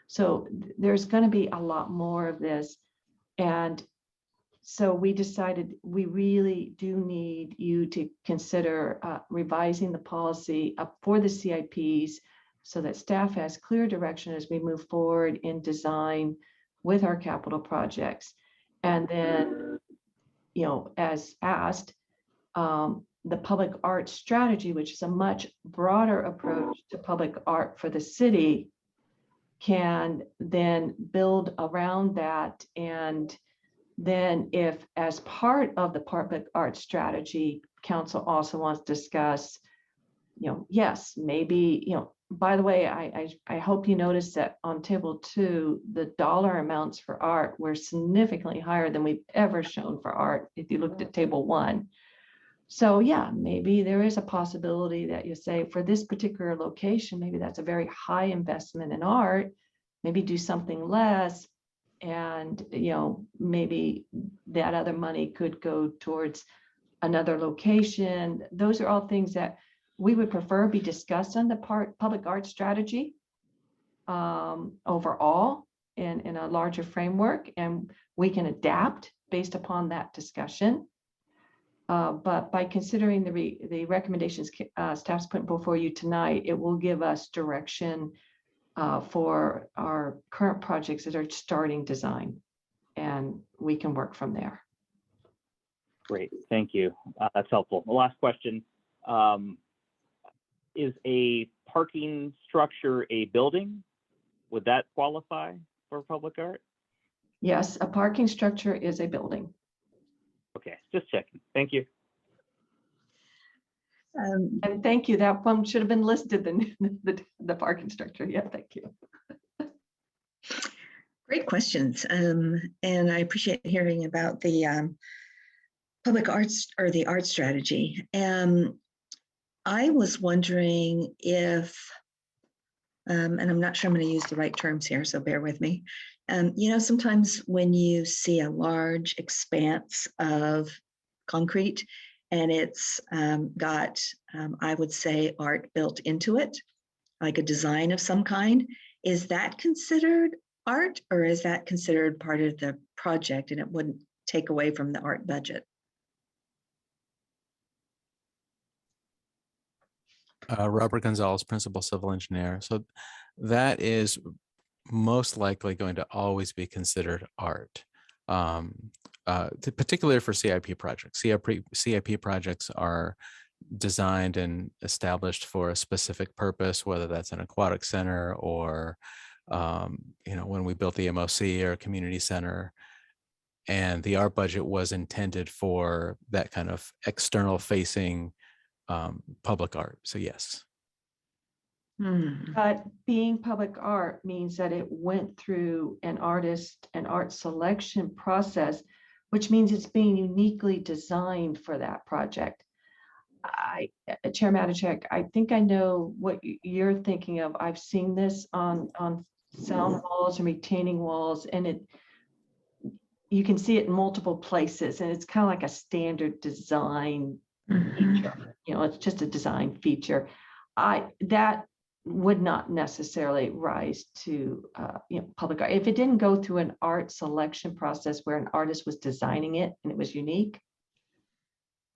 So there's going to be a lot more of this. And so we decided we really do need you to consider revising the policy up for the CIPs so that staff has clear direction as we move forward in design with our capital projects. And then, you know, as asked, the public art strategy, which is a much broader approach to public art for the city, can then build around that. And then if as part of the public art strategy, council also wants to discuss, you know, yes, maybe, you know, by the way, I hope you noticed that on table 2, the dollar amounts for art were significantly higher than we've ever shown for art if you looked at table 1. So yeah, maybe there is a possibility that you say for this particular location, maybe that's a very high investment in art, maybe do something less. And, you know, maybe that other money could go towards another location. Those are all things that we would prefer be discussed on the public art strategy overall in a larger framework, and we can adapt based upon that discussion. But by considering the recommendations staff's put before you tonight, it will give us direction for our current projects that are starting design, and we can work from there. Great, thank you. That's helpful. The last question, is a parking structure a building? Would that qualify for public art? Yes, a parking structure is a building. Okay, just checking. Thank you. And thank you. That one should have been listed in the parking structure. Yeah, thank you. Great questions. And I appreciate hearing about the public arts or the art strategy. I was wondering if, and I'm not sure I'm going to use the right terms here, so bear with me. You know, sometimes when you see a large expanse of concrete and it's got, I would say, art built into it, like a design of some kind, is that considered art, or is that considered part of the project and it wouldn't take away from the art budget? Robert Gonzalez, Principal Civil Engineer. So that is most likely going to always be considered art, particularly for CIP projects. CIP projects are designed and established for a specific purpose, whether that's an aquatic center or, you know, when we built the MOC or a community center. And the art budget was intended for that kind of external facing public art. So yes. But being public art means that it went through an art selection process, which means it's being uniquely designed for that project. Chair Matichak, I think I know what you're thinking of. I've seen this on sound walls and retaining walls, and you can see it in multiple places, and it's kind of like a standard design feature. You know, it's just a design feature. That would not necessarily rise to you know, public art. If it didn't go through an art selection process where an artist was designing it and it was unique,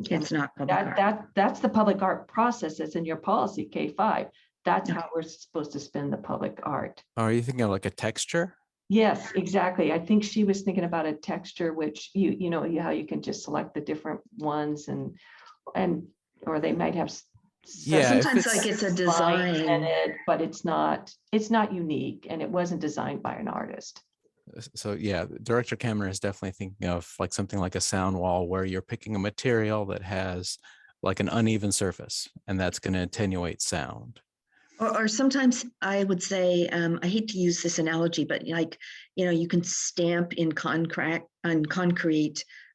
it's not public art. That's the public art process that's in your policy, K5. That's how we're supposed to spend the public art. Are you thinking of like a texture? Yes, exactly. I think she was thinking about a texture, which you know how you can just select the different ones and or they might have. Yeah, sometimes like it's a design in it, but it's not unique, and it wasn't designed by an artist. So yeah, Director Cameron is definitely thinking of like something like a sound wall where you're picking a material that has like an uneven surface, and that's going to attenuate sound. Or sometimes I would say, I hate to use this analogy, but like, you know, you can stamp in concrete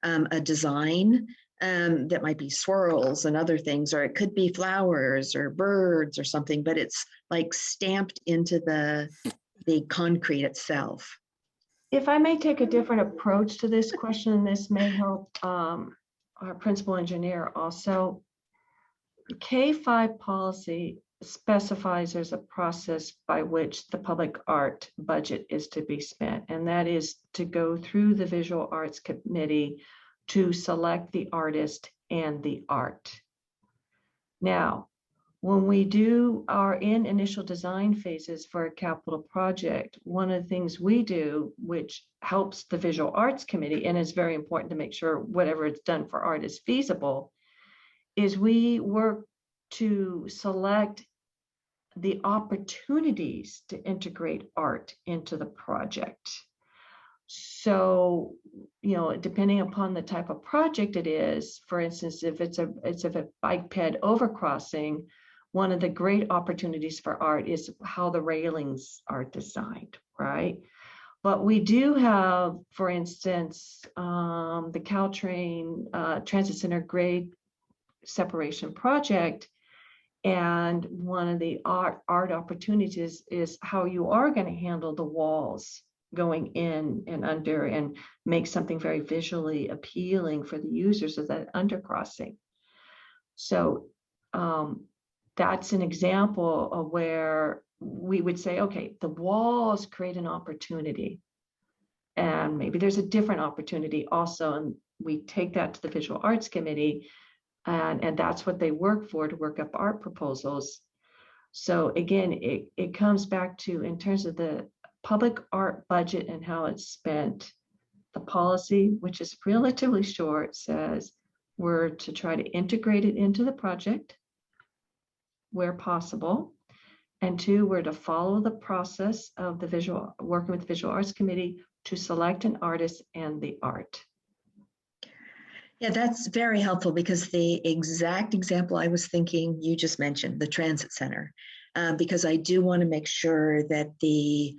a design that might be swirls and other things, or it could be flowers or birds or something, but it's like stamped into the concrete itself. If I may take a different approach to this question, and this may help our principal engineer also. K5 policy specifies there's a process by which the public art budget is to be spent, and that is to go through the Visual Arts Committee to select the artist and the art. Now, when we are in initial design phases for a capital project, one of the things we do, which helps the Visual Arts Committee and is very important to make sure whatever it's done for art is feasible, is we work to select the opportunities to integrate art into the project. So, depending upon the type of project it is, for instance, if it's a bike ped overcrossing, one of the great opportunities for art is how the railings are designed, right? But we do have, for instance, the Caltrain Transit Center grade separation project. And one of the art opportunities is how you are going to handle the walls going in and under and make something very visually appealing for the users of that undercrossing. So that's an example of where we would say, okay, the walls create an opportunity. And maybe there's a different opportunity also. And we take that to the Visual Arts Committee, and that's what they work for, to work up art proposals. So again, it comes back to, in terms of the public art budget and how it's spent, the policy, which is relatively short, says we're to try to integrate it into the project where possible. And 2, we're to follow the process of working with the Visual Arts Committee to select an artist and the art. Yeah, that's very helpful, because the exact example I was thinking you just mentioned, the transit center, because I do want to make sure that the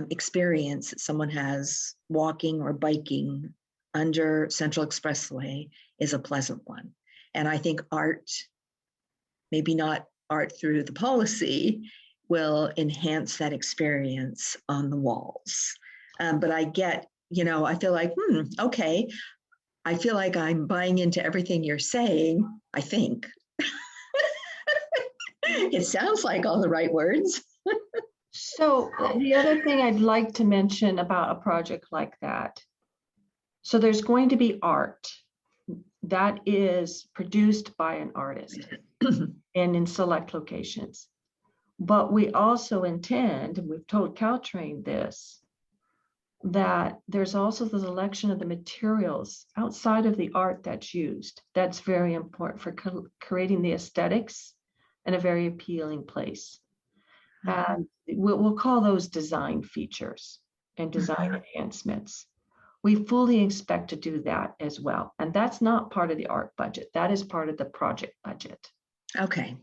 experience that someone has walking or biking under Central Expressway is a pleasant one. And I think art, maybe not art through the policy, will enhance that experience on the walls. But I get, I feel like, okay, I feel like I'm buying into everything you're saying, I think. It sounds like all the right words. So the other thing I'd like to mention about a project like that, so there's going to be art that is produced by an artist and in select locations. But we also intend, and we've told Caltrain this, that there's also the selection of the materials outside of the art that's used. That's very important for creating the aesthetics in a very appealing place. And we'll call those design features and design enhancements. We fully expect to do that as well. And that's not part of the art budget. That is part of the project budget. Okay.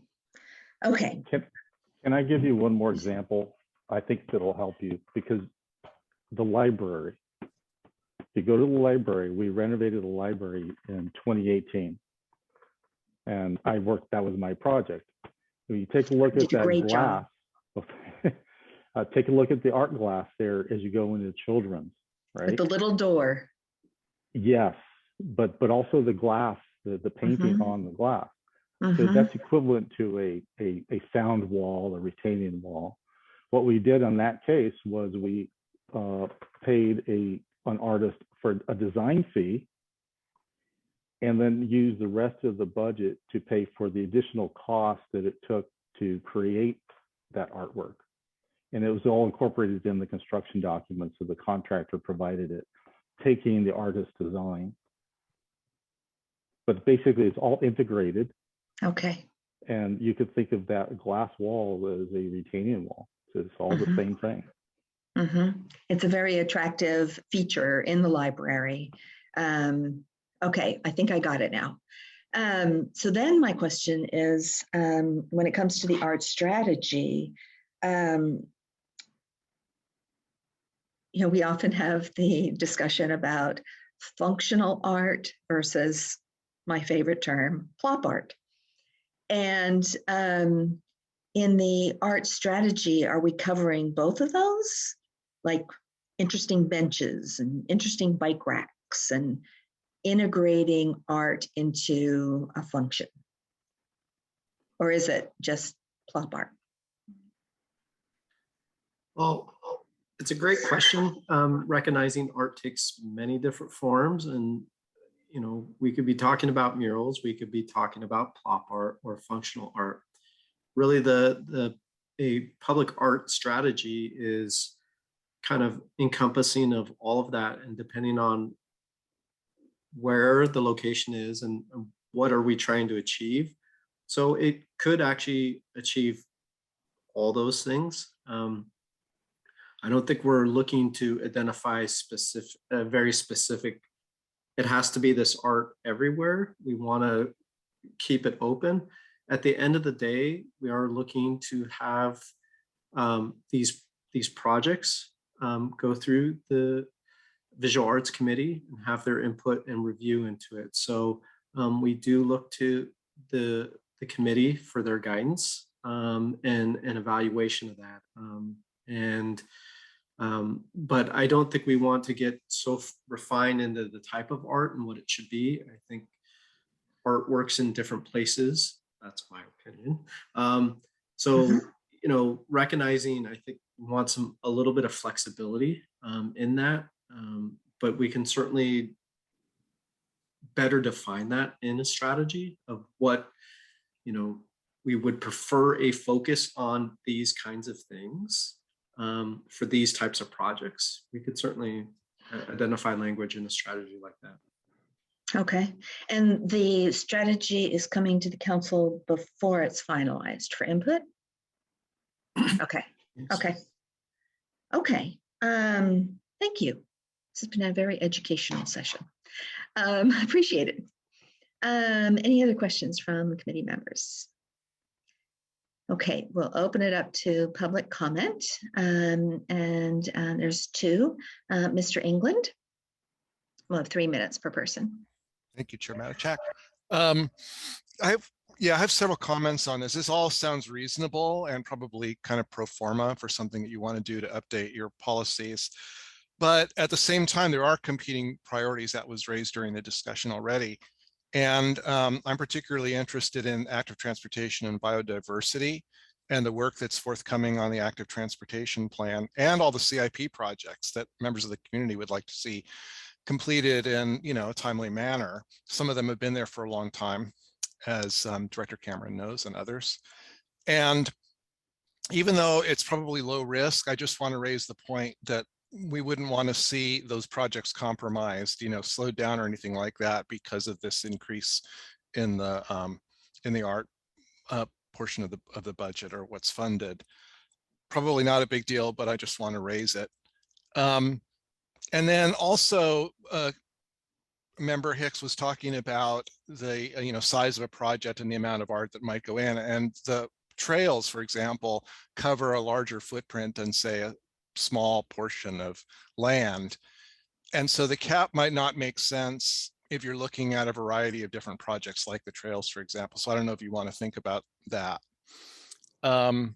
Can I give you one more example? I think that'll help you, because the library, if you go to the library, we renovated the library in 2018. And that was my project. When you take a look at that glass, take a look at the art glass there as you go into children's, right? With the little door. Yes, but also the glass, the painting on the glass. So that's equivalent to a sound wall, a retaining wall. What we did on that case was we paid an artist for a design fee, and then used the rest of the budget to pay for the additional cost that it took to create that artwork. And it was all incorporated in the construction documents, so the contractor provided it, taking the artist's design. But basically, it's all integrated. Okay. And you could think of that glass wall as a retaining wall. So it's all the same thing. It's a very attractive feature in the library. Okay, I think I got it now. So then my question is, when it comes to the art strategy, we often have the discussion about functional art versus my favorite term, plop art. And in the art strategy, are we covering both of those? Like interesting benches and interesting bike racks and integrating art into a function? Or is it just plop art? Well, it's a great question. Recognizing art takes many different forms, and we could be talking about murals, we could be talking about plop art or functional art. Really, a public art strategy is kind of encompassing of all of that, and depending on where the location is and what are we trying to achieve. So it could actually achieve all those things. I don't think we're looking to identify very specific, it has to be this art everywhere. We want to keep it open. At the end of the day, we are looking to have these projects go through the Visual Arts Committee and have their input and review into it. So we do look to the committee for their guidance and evaluation of that. But I don't think we want to get so refined into the type of art and what it should be. I think art works in different places. That's my opinion. So, recognizing, I think we want a little bit of flexibility in that, but we can certainly better define that in a strategy of what, we would prefer a focus on these kinds of things. For these types of projects, we could certainly identify language in a strategy like that. Okay, and the strategy is coming to the council before it's finalized for input? Okay, Yes. okay. Thank you. This has been a very educational session. Appreciate it. Any other questions from committee members? Okay, we'll open it up to public comment. And there's two. Mr. England, we'll have 3 minutes per person. Thank you, Chair Matichak. I have several comments on this. This all sounds reasonable and probably kind of pro forma for something that you want to do to update your policies. But at the same time, there are competing priorities that was raised during the discussion already. And I'm particularly interested in active transportation and biodiversity and the work that's forthcoming on the active transportation plan and all the CIP projects that members of the community would like to see completed in a timely manner. Some of them have been there for a long time, as Director Cameron knows, and others. And even though it's probably low risk, I just want to raise the point that we wouldn't want to see those projects compromised, slowed down or anything like that because of this increase in the art portion of the budget or what's funded. Probably not a big deal, but I just want to raise it. And then also, Member Hicks was talking about the size of a project and the amount of art that might go in, and the trails, for example, cover a larger footprint than, say, a small portion of land. And so the cap might not make sense if you're looking at a variety of different projects like the trails, for example. So I don't know if you want to think about that. And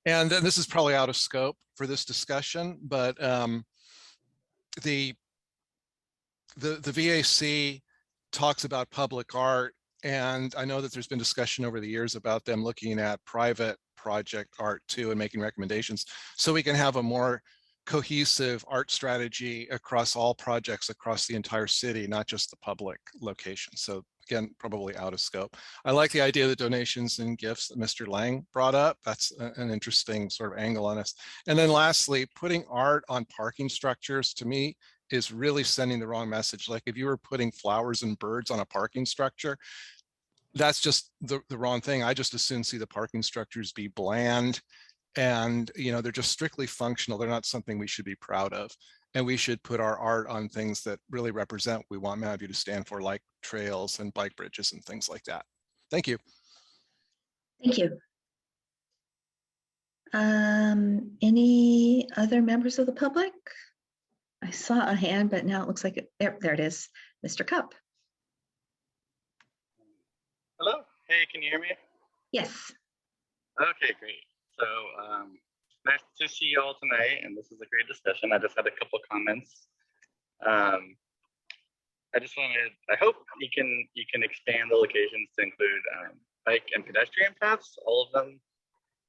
then this is probably out of scope for this discussion, but the VAC talks about public art, and I know that there's been discussion over the years about them looking at private project art too and making recommendations, so we can have a more cohesive art strategy across all projects across the entire city, not just the public location. So again, probably out of scope. I like the idea of the donations and gifts that Mr. Lang brought up. That's an interesting sort of angle on this. And then lastly, putting art on parking structures, to me, is really sending the wrong message. Like if you were putting flowers and birds on a parking structure, that's just the wrong thing. I just as soon see the parking structures be bland and they're just strictly functional. They're not something we should be proud of. And we should put our art on things that really represent what we want Mountain View to stand for, like trails and bike bridges and things like that. Thank you. Thank you. Any other members of the public? I saw a hand, but now it looks like there it is. Mr. Cup. Hello. Hey, can you hear me? Yes. Okay, great. So nice to see you all tonight, and this is a great discussion. I just had a couple comments. I just wanted, I hope you can expand the locations to include bike and pedestrian paths, all of them.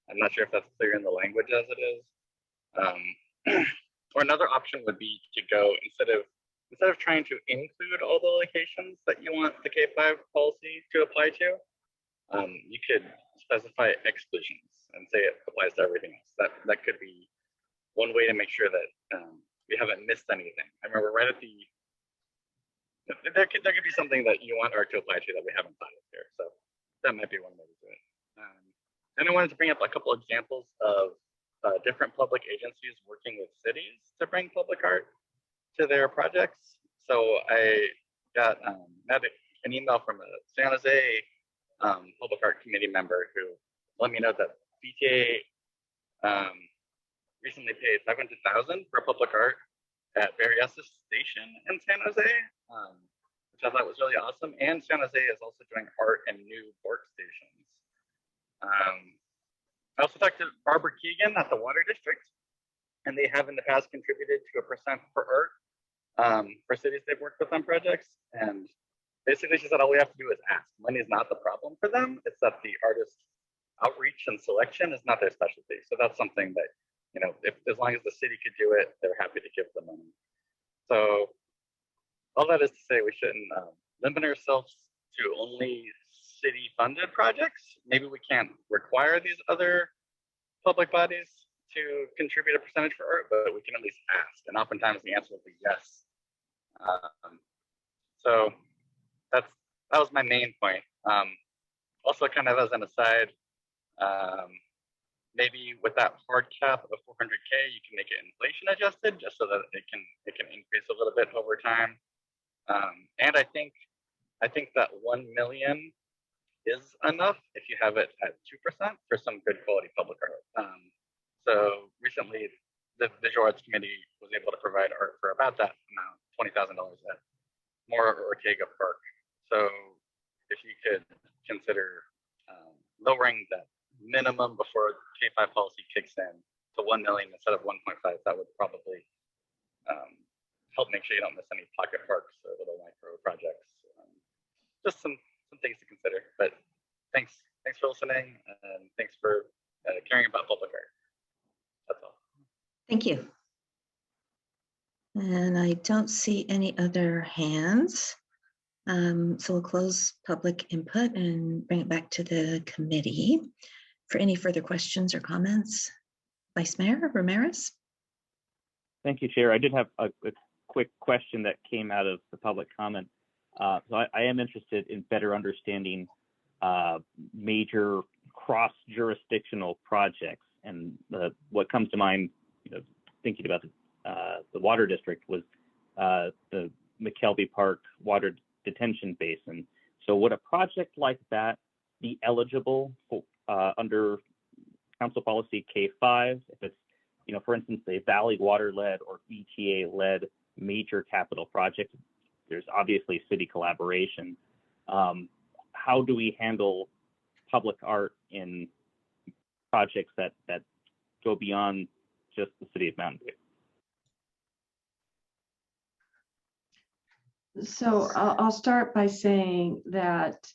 I'm not sure if that's clear in the language as it is. Or another option would be to go instead of trying to include all the locations that you want the K5 policy to apply to, you could specify exclusions and say it applies to everything else. That could be one way to make sure that we haven't missed anything. I remember right at the there could be something that you want ARC to apply to that we haven't thought of here. So that might be one way to do it. And I wanted to bring up a couple examples of different public agencies working with cities to bring public art to their projects. So I got an email from a San Jose public art committee member who let me know that BTA recently paid $500,000 for public art at Berryessa Station in San Jose, which I thought was really awesome. And San Jose is also doing art in new BORC stations. I also talked to Barbara Keegan at the Water District, and they have in the past contributed to 1% for art for cities they've worked with on projects. And basically she said all we have to do is ask. Money is not the problem for them. It's that the artist outreach and selection is not their specialty. So that's something that, you know, if as long as the city could do it, they're happy to give the money. So all that is to say, we shouldn't limit ourselves to only city-funded projects. Maybe we can't require these other public bodies to contribute a percentage for art, but we can at least ask. And oftentimes the answer will be yes. So that was my main point. Also, kind of as an aside, maybe with that hard cap of 400K, you can make it inflation adjusted, just so that it can increase a little bit over time. And I think that 1 million is enough if you have it at 2% for some good quality public art. So recently, the Visual Arts Committee was able to provide art for about that amount, $20,000 at Mora Ortega Park. So if you could consider lowering that minimum before K5 policy kicks in to 1 million instead of 1.5, that would probably help make sure you don't miss any pocket parks or little micro projects. Just some things to consider. But thanks for listening, and thanks for caring about public art. That's all. Thank you. And I don't see any other hands. So we'll close public input and bring it back to the committee for any further questions or comments. Vice Mayor Ramirez. Thank you, Chair. I did have a quick question that came out of the public comment. So I am interested in better understanding major cross-jurisdictional projects, and what comes to mind, thinking about the Water District, was the McKelvey Park Water Detention Basin. So would a project like that be eligible for, under Council Policy K5 if it's, for instance, a Valley Water-led or ETA-led major capital project? There's obviously city collaboration. How do we handle public art in projects that go beyond just the city of Mountain View? So I'll start by saying that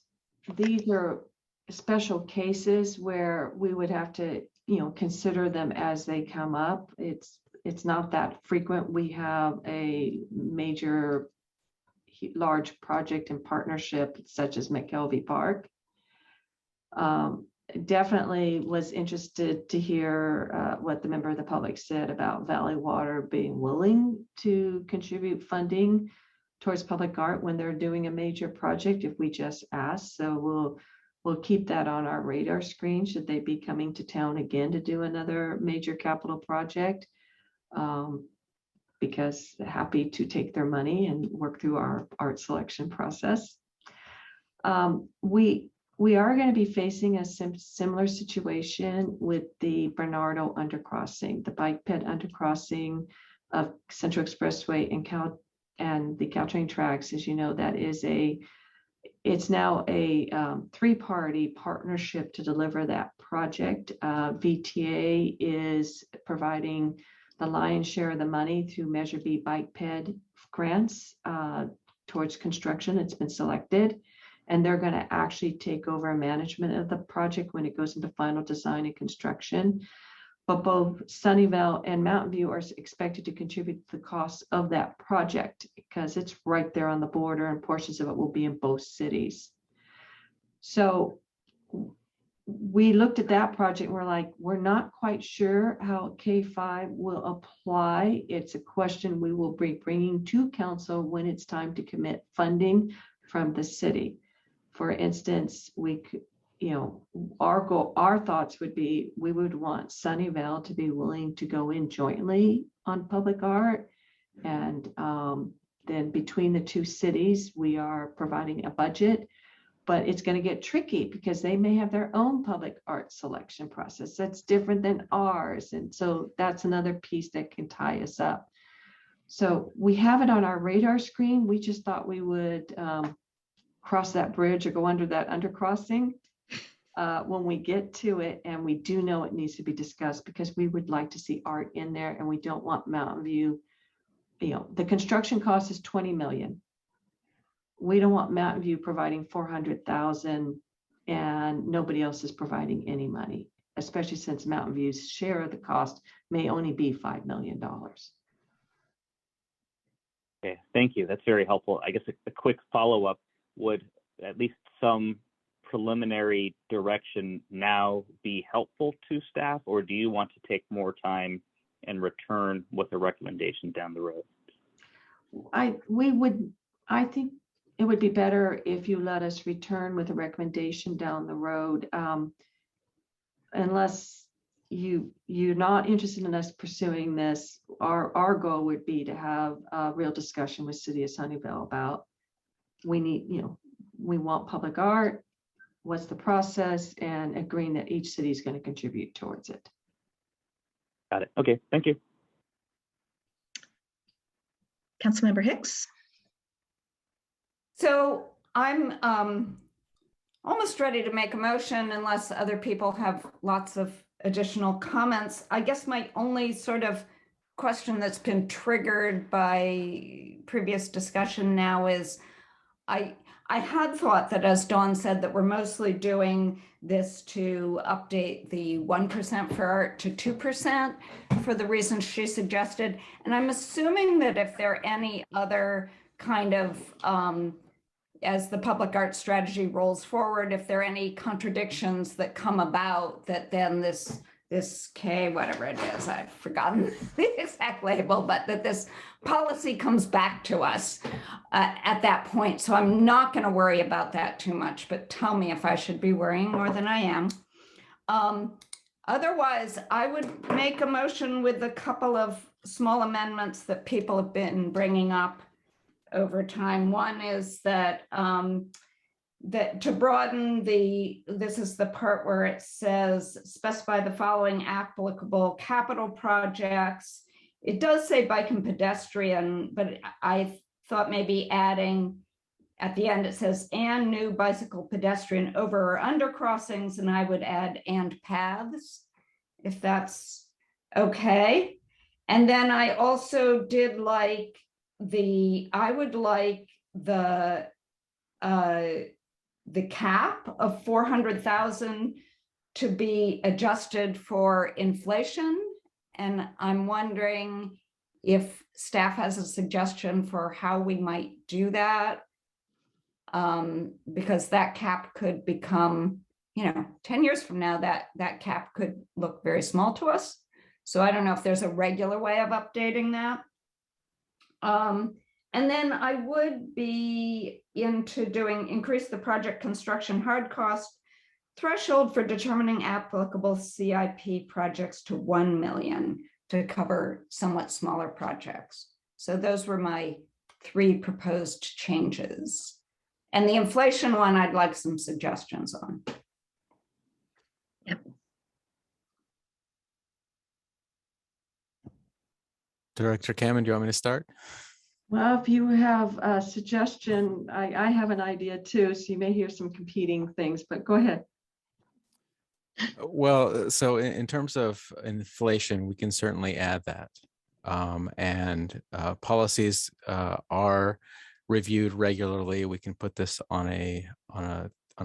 these are special cases where we would have to, consider them as they come up. It's not that frequent. We have a major large project in partnership such as McKelvey Park. Definitely was interested to hear what the member of the public said about Valley Water being willing to contribute funding towards public art when they're doing a major project if we just ask. So we'll keep that on our radar screen should they be coming to town again to do another major capital project. Because happy to take their money and work through our art selection process. We are going to be facing a similar situation with the Bernardo undercrossing, the bike pit undercrossing of Central Expressway and the Caltrain tracks. As you know, that is it's now a three-party partnership to deliver that project. VTA is providing the lion's share of the money through Measure B Bike Ped grants towards construction. It's been selected, and they're going to actually take over management of the project when it goes into final design and construction. But both Sunnyvale and Mountain View are expected to contribute to the cost of that project because it's right there on the border and portions of it will be in both cities. So we looked at that project and we're like, we're not quite sure how K5 will apply. It's a question we will be bringing to council when it's time to commit funding from the city. For instance, we could, our thoughts would be, we would want Sunnyvale to be willing to go in jointly on public art. And then between the two cities, we are providing a budget, but it's going to get tricky because they may have their own public art selection process that's different than ours. And so that's another piece that can tie us up. So we have it on our radar screen. We just thought we would cross that bridge or go under that undercrossing when we get to it. And we do know it needs to be discussed because we would like to see art in there, and we don't want Mountain View, the construction cost is 20 million. We don't want Mountain View providing 400,000 and nobody else is providing any money, especially since Mountain View's share of the cost may only be $5 million. Okay, thank you. That's very helpful. I guess a quick follow-up, would at least some preliminary direction now be helpful to staff, or do you want to take more time and return with a recommendation down the road? I think it would be better if you let us return with a recommendation down the road, unless you're not interested in us pursuing this. Our goal would be to have a real discussion with City of Sunnyvale about, we want public art, what's the process, and agreeing that each city is going to contribute towards it. Got it. Okay, thank you. Councilmember Hicks. So I'm almost ready to make a motion unless other people have lots of additional comments. I guess my only sort of question that's been triggered by previous discussion now is I had thought that, as Dawn said, that we're mostly doing this to update the 1% for art to 2% for the reasons she suggested. And I'm assuming that if there are any other kind of, as the public art strategy rolls forward, if there are any contradictions that come about, that then this K, whatever it is, I've forgotten the exact label, but that this policy comes back to us at that point. So I'm not going to worry about that too much, but tell me if I should be worrying more than I am. Otherwise, I would make a motion with a couple of small amendments that people have been bringing up over time. One is that that to broaden this is the part where it says specify the following applicable capital projects. It does say bike and pedestrian, but I thought maybe adding at the end, it says and new bicycle pedestrian over or under crossings, and I would add and paths, if that's okay. And then I also did like I would like the cap of 400,000 to be adjusted for inflation. And I'm wondering if staff has a suggestion for how we might do that. Because that cap could become, 10 years from now, that cap could look very small to us. So I don't know if there's a regular way of updating that. And then I would be into increase the project construction hard cost threshold for determining applicable CIP projects to 1 million to cover somewhat smaller projects. So those were my 3 proposed changes. And the inflation one, I'd like some suggestions on. Yep. Director Cameron, do you want me to start? Well, if you have a suggestion, I have an idea too, so you may hear some competing things, but go ahead. Well, so in terms of inflation, we can certainly add that. And policies are reviewed regularly. We can put this on a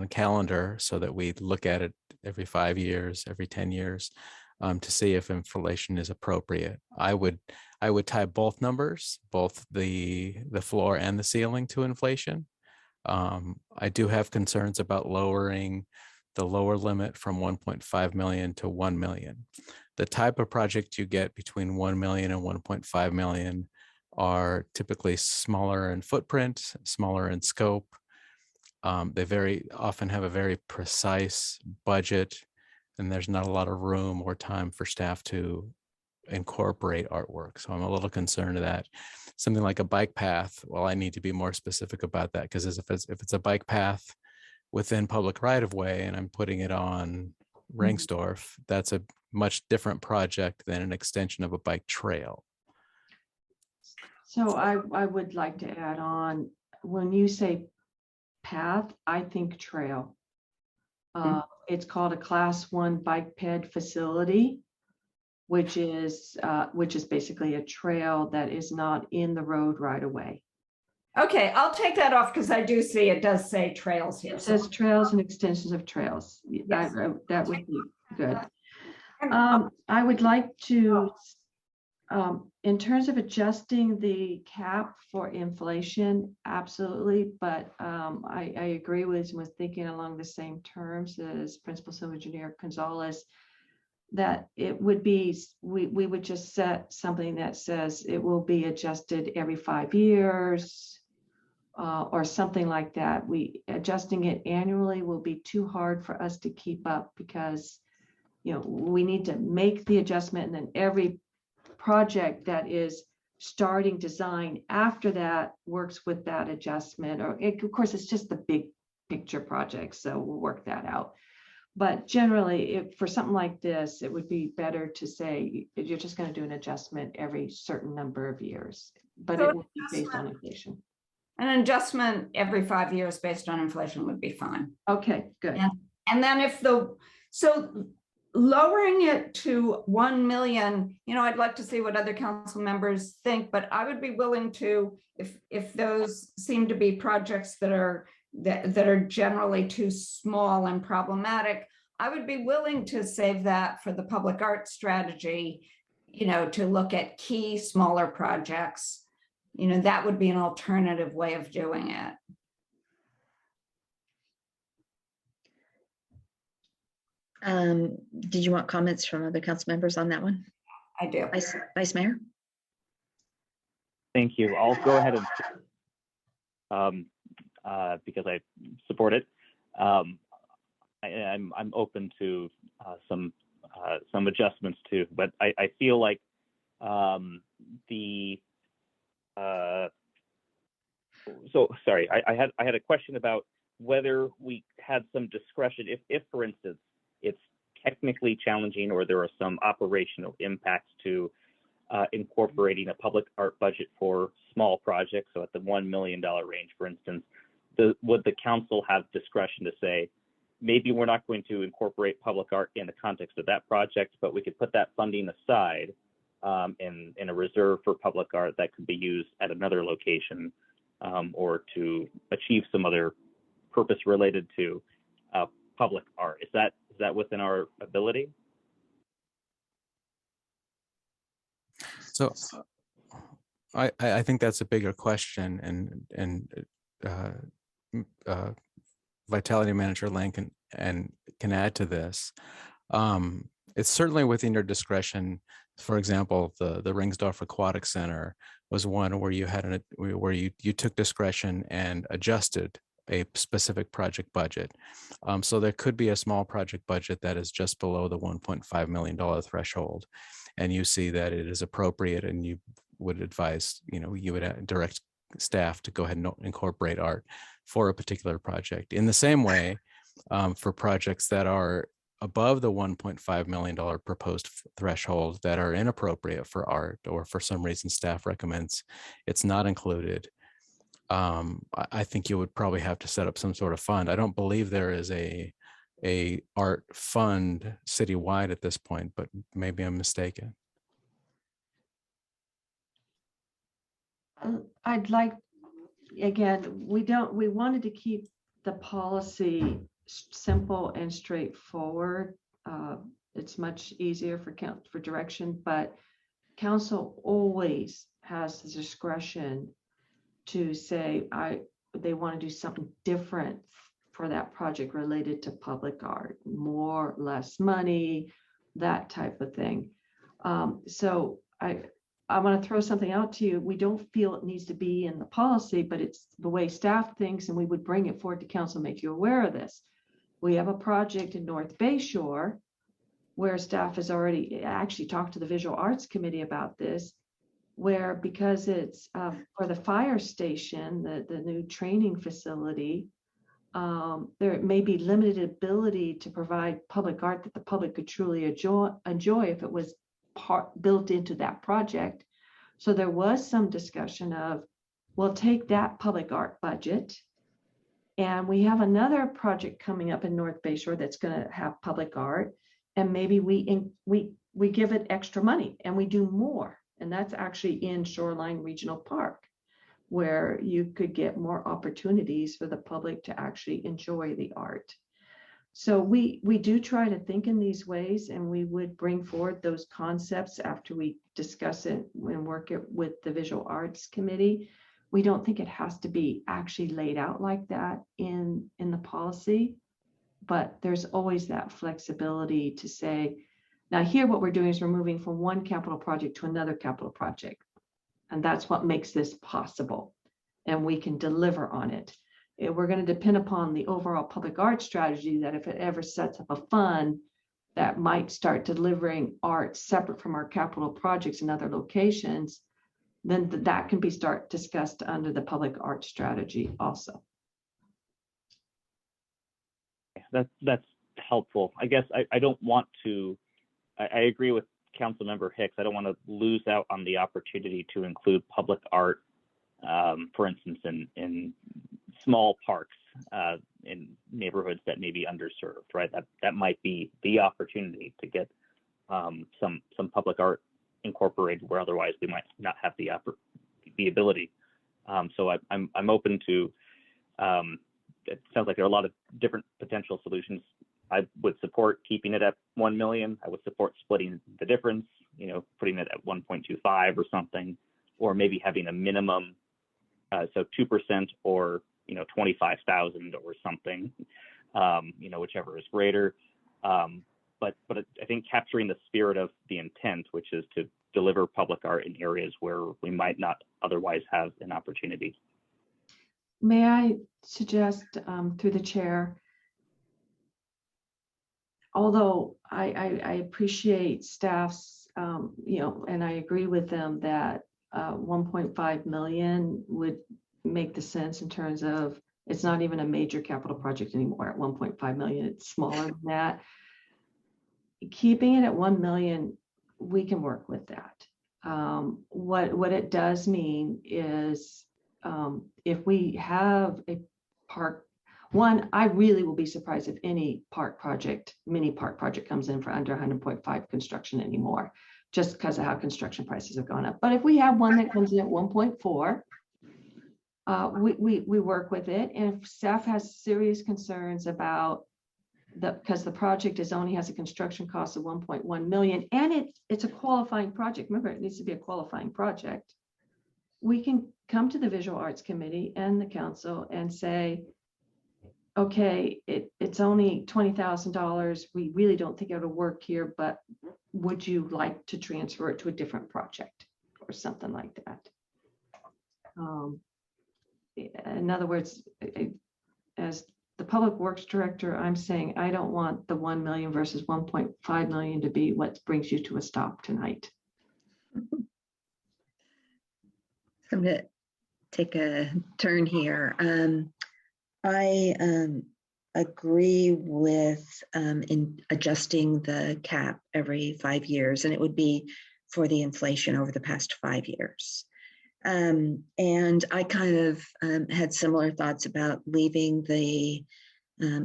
calendar so that we look at it every 5 years, every 10 years, to see if inflation is appropriate. I would tie both numbers, both the floor and the ceiling, to inflation. I do have concerns about lowering the lower limit from 1.5 million to 1 million. The type of project you get between 1 million and 1.5 million are typically smaller in footprint, smaller in scope. They very often have a very precise budget, and there's not a lot of room or time for staff to incorporate artwork. So I'm a little concerned of that. Something like a bike path, well, I need to be more specific about that, because if it's a bike path within public right of way and I'm putting it on Ringsdorf, that's a much different project than an extension of a bike trail. So I would like to add on, when you say path, I think trail. It's called a Class 1 bike ped facility, which is basically a trail that is not in the road right away. Okay, I'll take that off because I do see it does say trails here. It says trails and extensions of trails. Yes. That would be good. I would like to, in terms of adjusting the cap for inflation, absolutely. But I agree with thinking along the same terms as Principal Civil Engineer Gonzalez, that it would be, we would just set something that says it will be adjusted every 5 years. Or something like that. Adjusting it annually will be too hard for us to keep up, because we need to make the adjustment, and then every project that is starting design after that works with that adjustment. Of course, it's just the big picture project, so we'll work that out. But generally, for something like this, it would be better to say you're just going to do an adjustment every certain number of years, but So it will be based on inflation. An adjustment every 5 years based on inflation would be fine. Okay, good. And then so lowering it to 1 million, I'd like to see what other council members think, but I would be willing to, if those seem to be projects that are generally too small and problematic, I would be willing to save that for the public art strategy, to look at key smaller projects. That would be an alternative way of doing it. Did you want comments from other council members on that one? I do. Vice Mayor? Thank you. I'll go ahead and because I support it. I'm open to some adjustments too, but I feel like so sorry, I had a question about whether we had some discretion if for instance it's technically challenging or there are some operational impacts to incorporating a public art budget for small projects. So at the $1 million range, for instance, would the council have discretion to say, maybe we're not going to incorporate public art in the context of that project, but we could put that funding aside in a reserve for public art that could be used at another location or to achieve some other purpose related to public art? Is that within our ability? So I think that's a bigger question, and Vitality Manager Lang can add to this. It's certainly within your discretion. For example, the Ringsdorf Aquatic Center was one where you had you took discretion and adjusted a specific project budget. So there could be a small project budget that is just below the $1.5 million threshold, and you see that it is appropriate, and you would advise, you would direct staff to go ahead and incorporate art for a particular project. In the same way, for projects that are above the $1.5 million proposed threshold that are inappropriate for art, or for some reason staff recommends it's not included, I think you would probably have to set up some sort of fund. I don't believe there is a art fund citywide at this point, but maybe I'm mistaken. I'd like, again, we wanted to keep the policy simple and straightforward. It's much easier for direction, but council always has the discretion to say they want to do something different for that project related to public art, more, less money, that type of thing. So I want to throw something out to you. We don't feel it needs to be in the policy, but it's the way staff thinks, and we would bring it forward to council, make you aware of this. We have a project in North Bay Shore where staff has already actually talked to the Visual Arts Committee about this, where because it's for the fire station, the new training facility, there may be limited ability to provide public art that the public could truly enjoy if it was built into that project. So there was some discussion of, we'll take that public art budget, and we have another project coming up in North Bay Shore that's going to have public art, and maybe we give it extra money and we do more. And that's actually in Shoreline Regional Park, where you could get more opportunities for the public to actually enjoy the art. So we do try to think in these ways, and we would bring forward those concepts after we discuss it and work it with the Visual Arts Committee. We don't think it has to be actually laid out like that in the policy, but there's always that flexibility to say, now here what we're doing is we're moving from one capital project to another capital project. And that's what makes this possible. And we can deliver on it. We're going to depend upon the overall public art strategy, that if it ever sets up a fund that might start delivering art separate from our capital projects in other locations, then that can be discussed under the public art strategy also. That's helpful. I guess I don't want to, I agree with Councilmember Hicks. I don't want to lose out on the opportunity to include public art, for instance, in small parks, in neighborhoods that may be underserved, right? That might be the opportunity to get some public art incorporated where otherwise we might not have the ability. So I'm open to, it sounds like there are a lot of different potential solutions. I would support keeping it at 1 million. I would support splitting the difference, putting it at 1.25 or something, or maybe having a minimum, so 2% or 25,000 or something, whichever is greater. But I think capturing the spirit of the intent, which is to deliver public art in areas where we might not otherwise have an opportunity. May I suggest, through the chair, although I appreciate staff's, and I agree with them that 1.5 million would make the sense in terms of it's not even a major capital project anymore at 1.5 million. It's smaller than that. Keeping it at 1 million, we can work with that. What it does mean is if we have a park, one, I really will be surprised if any mini park project comes in for under 100.5 construction anymore, just because of how construction prices have gone up. But if we have one that comes in at 1.4, we work with it. And if staff has serious concerns about because the project only has a construction cost of 1.1 million, and it's a qualifying project. Remember, it needs to be a qualifying project. We can come to the Visual Arts Committee and the council and say, okay, it's only $20,000. We really don't think it'll work here, but would you like to transfer it to a different project or something like that? In other words, as the Public Works Director, I'm saying I don't want the 1 million versus 1.5 million to be what brings you to a stop tonight. I'm going to take a turn here. I agree with in adjusting the cap every 5 years, and it would be for the inflation over the past 5 years. And I kind of had similar thoughts about leaving the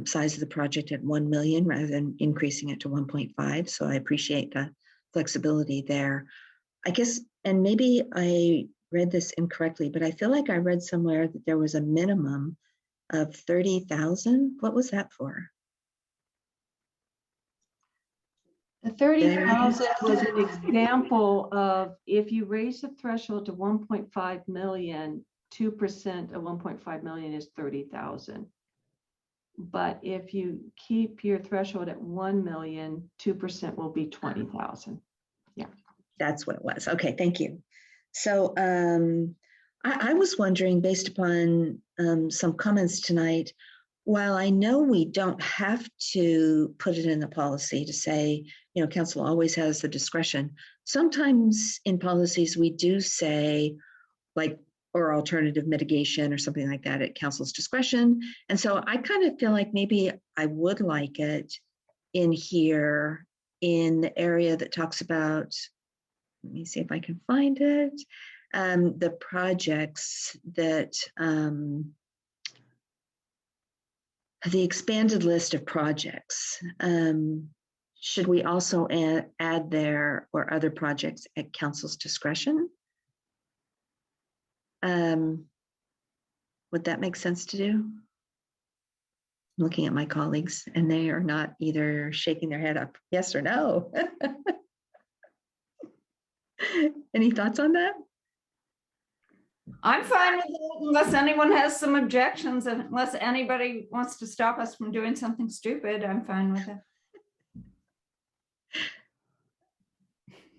size of the project at 1 million rather than increasing it to 1.5. So I appreciate the flexibility there. I guess, and maybe I read this incorrectly, but I feel like I read somewhere that there was a minimum of 30,000. What was that for? The 30,000 was an example of if you raise the threshold to 1.5 million, 2% of 1.5 million is 30,000. But if you keep your threshold at 1 million, 2% will be 20,000. Yeah. That's what it was. Okay, thank you. So I was wondering, based upon some comments tonight, while I know we don't have to put it in the policy to say, you know, council always has the discretion, sometimes in policies we do say, like, or alternative mitigation or something like that at council's discretion. And so I kind of feel like maybe I would like it in here in the area that talks about, let me see if I can find it, the projects that, the expanded list of projects. Should we also add there or other projects at council's discretion? Would that make sense to do? I'm looking at my colleagues and they are not either shaking their head up, yes or no. Any thoughts on that? I'm fine with it unless anyone has some objections, and unless anybody wants to stop us from doing something stupid, I'm fine with it.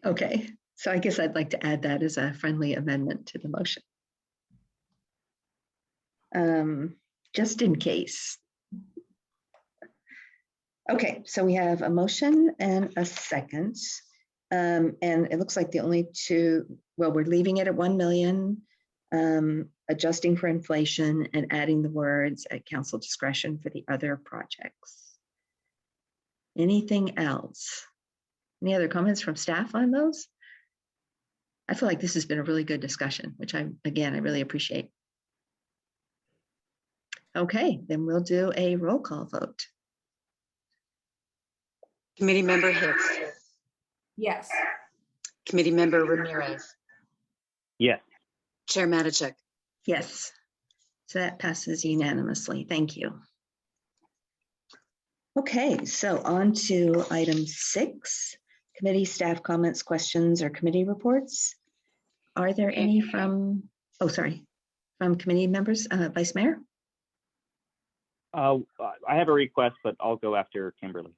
Okay, so I guess I'd like to add that as a friendly amendment to the motion. Just in case. Okay, so we have a motion and a second. And it looks like the only two, well, we're leaving it at 1 million, adjusting for inflation and adding the words at council discretion for the other projects. Anything else? Any other comments from staff on those? I feel like this has been a really good discussion, which I really appreciate. Okay, then we'll do a roll call vote. Committee Member Hicks. Yes. Committee Member Ramirez. Yes. Chair Matichak. Yes, so that passes unanimously. Thank you. Okay, so on to item 6, committee staff comments, questions, or committee reports. Are there any from, oh, sorry, from committee members, Vice Mayor? I have a request, but I'll go after Kimberly.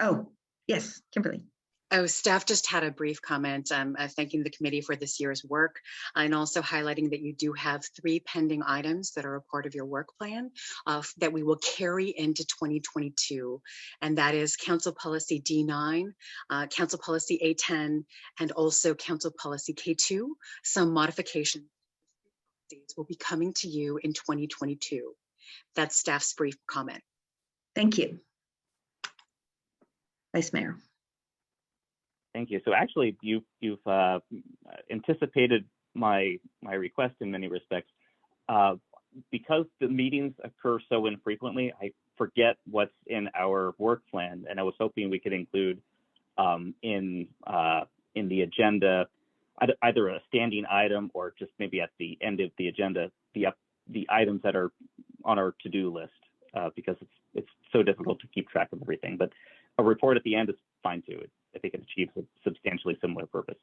Oh, yes, Kimberly. Oh, staff just had a brief comment thanking the committee for this year's work and also highlighting that you do have 3 pending items that are a part of your work plan that we will carry into 2022. And that is Council Policy D9, Council Policy A10, and also Council Policy K2. Some modifications will be coming to you in 2022. That's staff's brief comment. Thank you. Vice Mayor. Thank you. So actually, you've anticipated my request in many respects. Because the meetings occur so infrequently, I forget what's in our work plan, and I was hoping we could include in the agenda either a standing item or just maybe at the end of the agenda the items that are on our to-do list, because it's so difficult to keep track of everything. But a report at the end is fine too. I think it achieves a substantially similar purpose.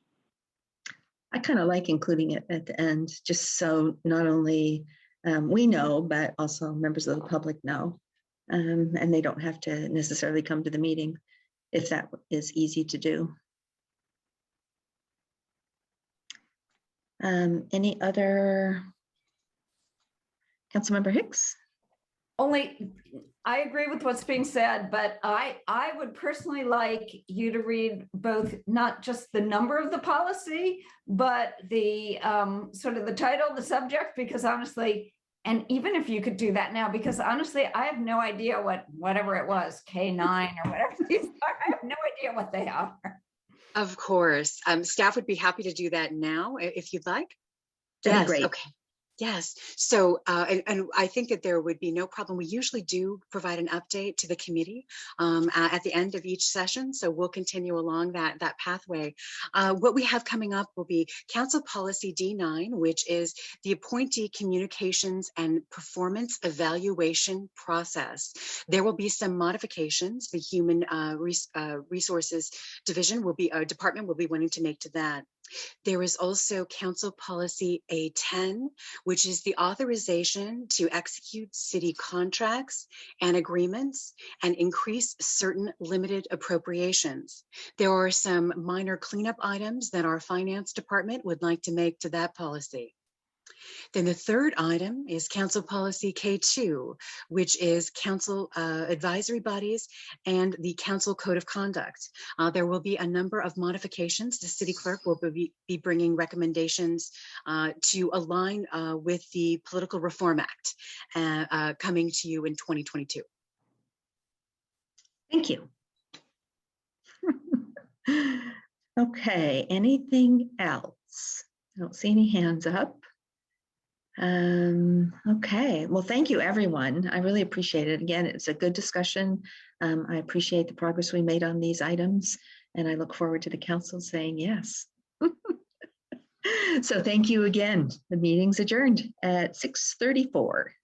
I kind of like including it at the end, just so not only we know, but also members of the public know, and they don't have to necessarily come to the meeting if that is easy to do. Any other? Councilmember Hicks? Only, I agree with what's being said, but I would personally like you to read both, not just the number of the policy, but the sort of the title, the subject, because honestly, And even if you could do that now, because honestly, I have no idea whatever it was, K9 or whatever these are, I have no idea what they are. Of course. Staff would be happy to do that now if you'd like. That'd be Yes. great. Okay. Yes. So, and I think that there would be no problem. We usually do provide an update to the committee at the end of each session. So we'll continue along that pathway. What we have coming up will be Council Policy D9, which is the appointee communications and performance evaluation process. There will be some modifications. The Human Resources Division will be, department will be wanting to make to that. There is also Council Policy A10, which is the authorization to execute city contracts and agreements and increase certain limited appropriations. There are some minor cleanup items that our finance department would like to make to that policy. Then the third item is Council Policy K2, which is council advisory bodies and the Council Code of Conduct. There will be a number of modifications. The City Clerk will be bringing recommendations to align with the Political Reform Act coming to you in 2022. Thank you. Okay, anything else? I don't see any hands up. Okay, well, thank you, everyone. I really appreciate it. Again, it's a good discussion. I appreciate the progress we made on these items, and I look forward to the council saying yes. So thank you again. The meeting's adjourned at 6:34.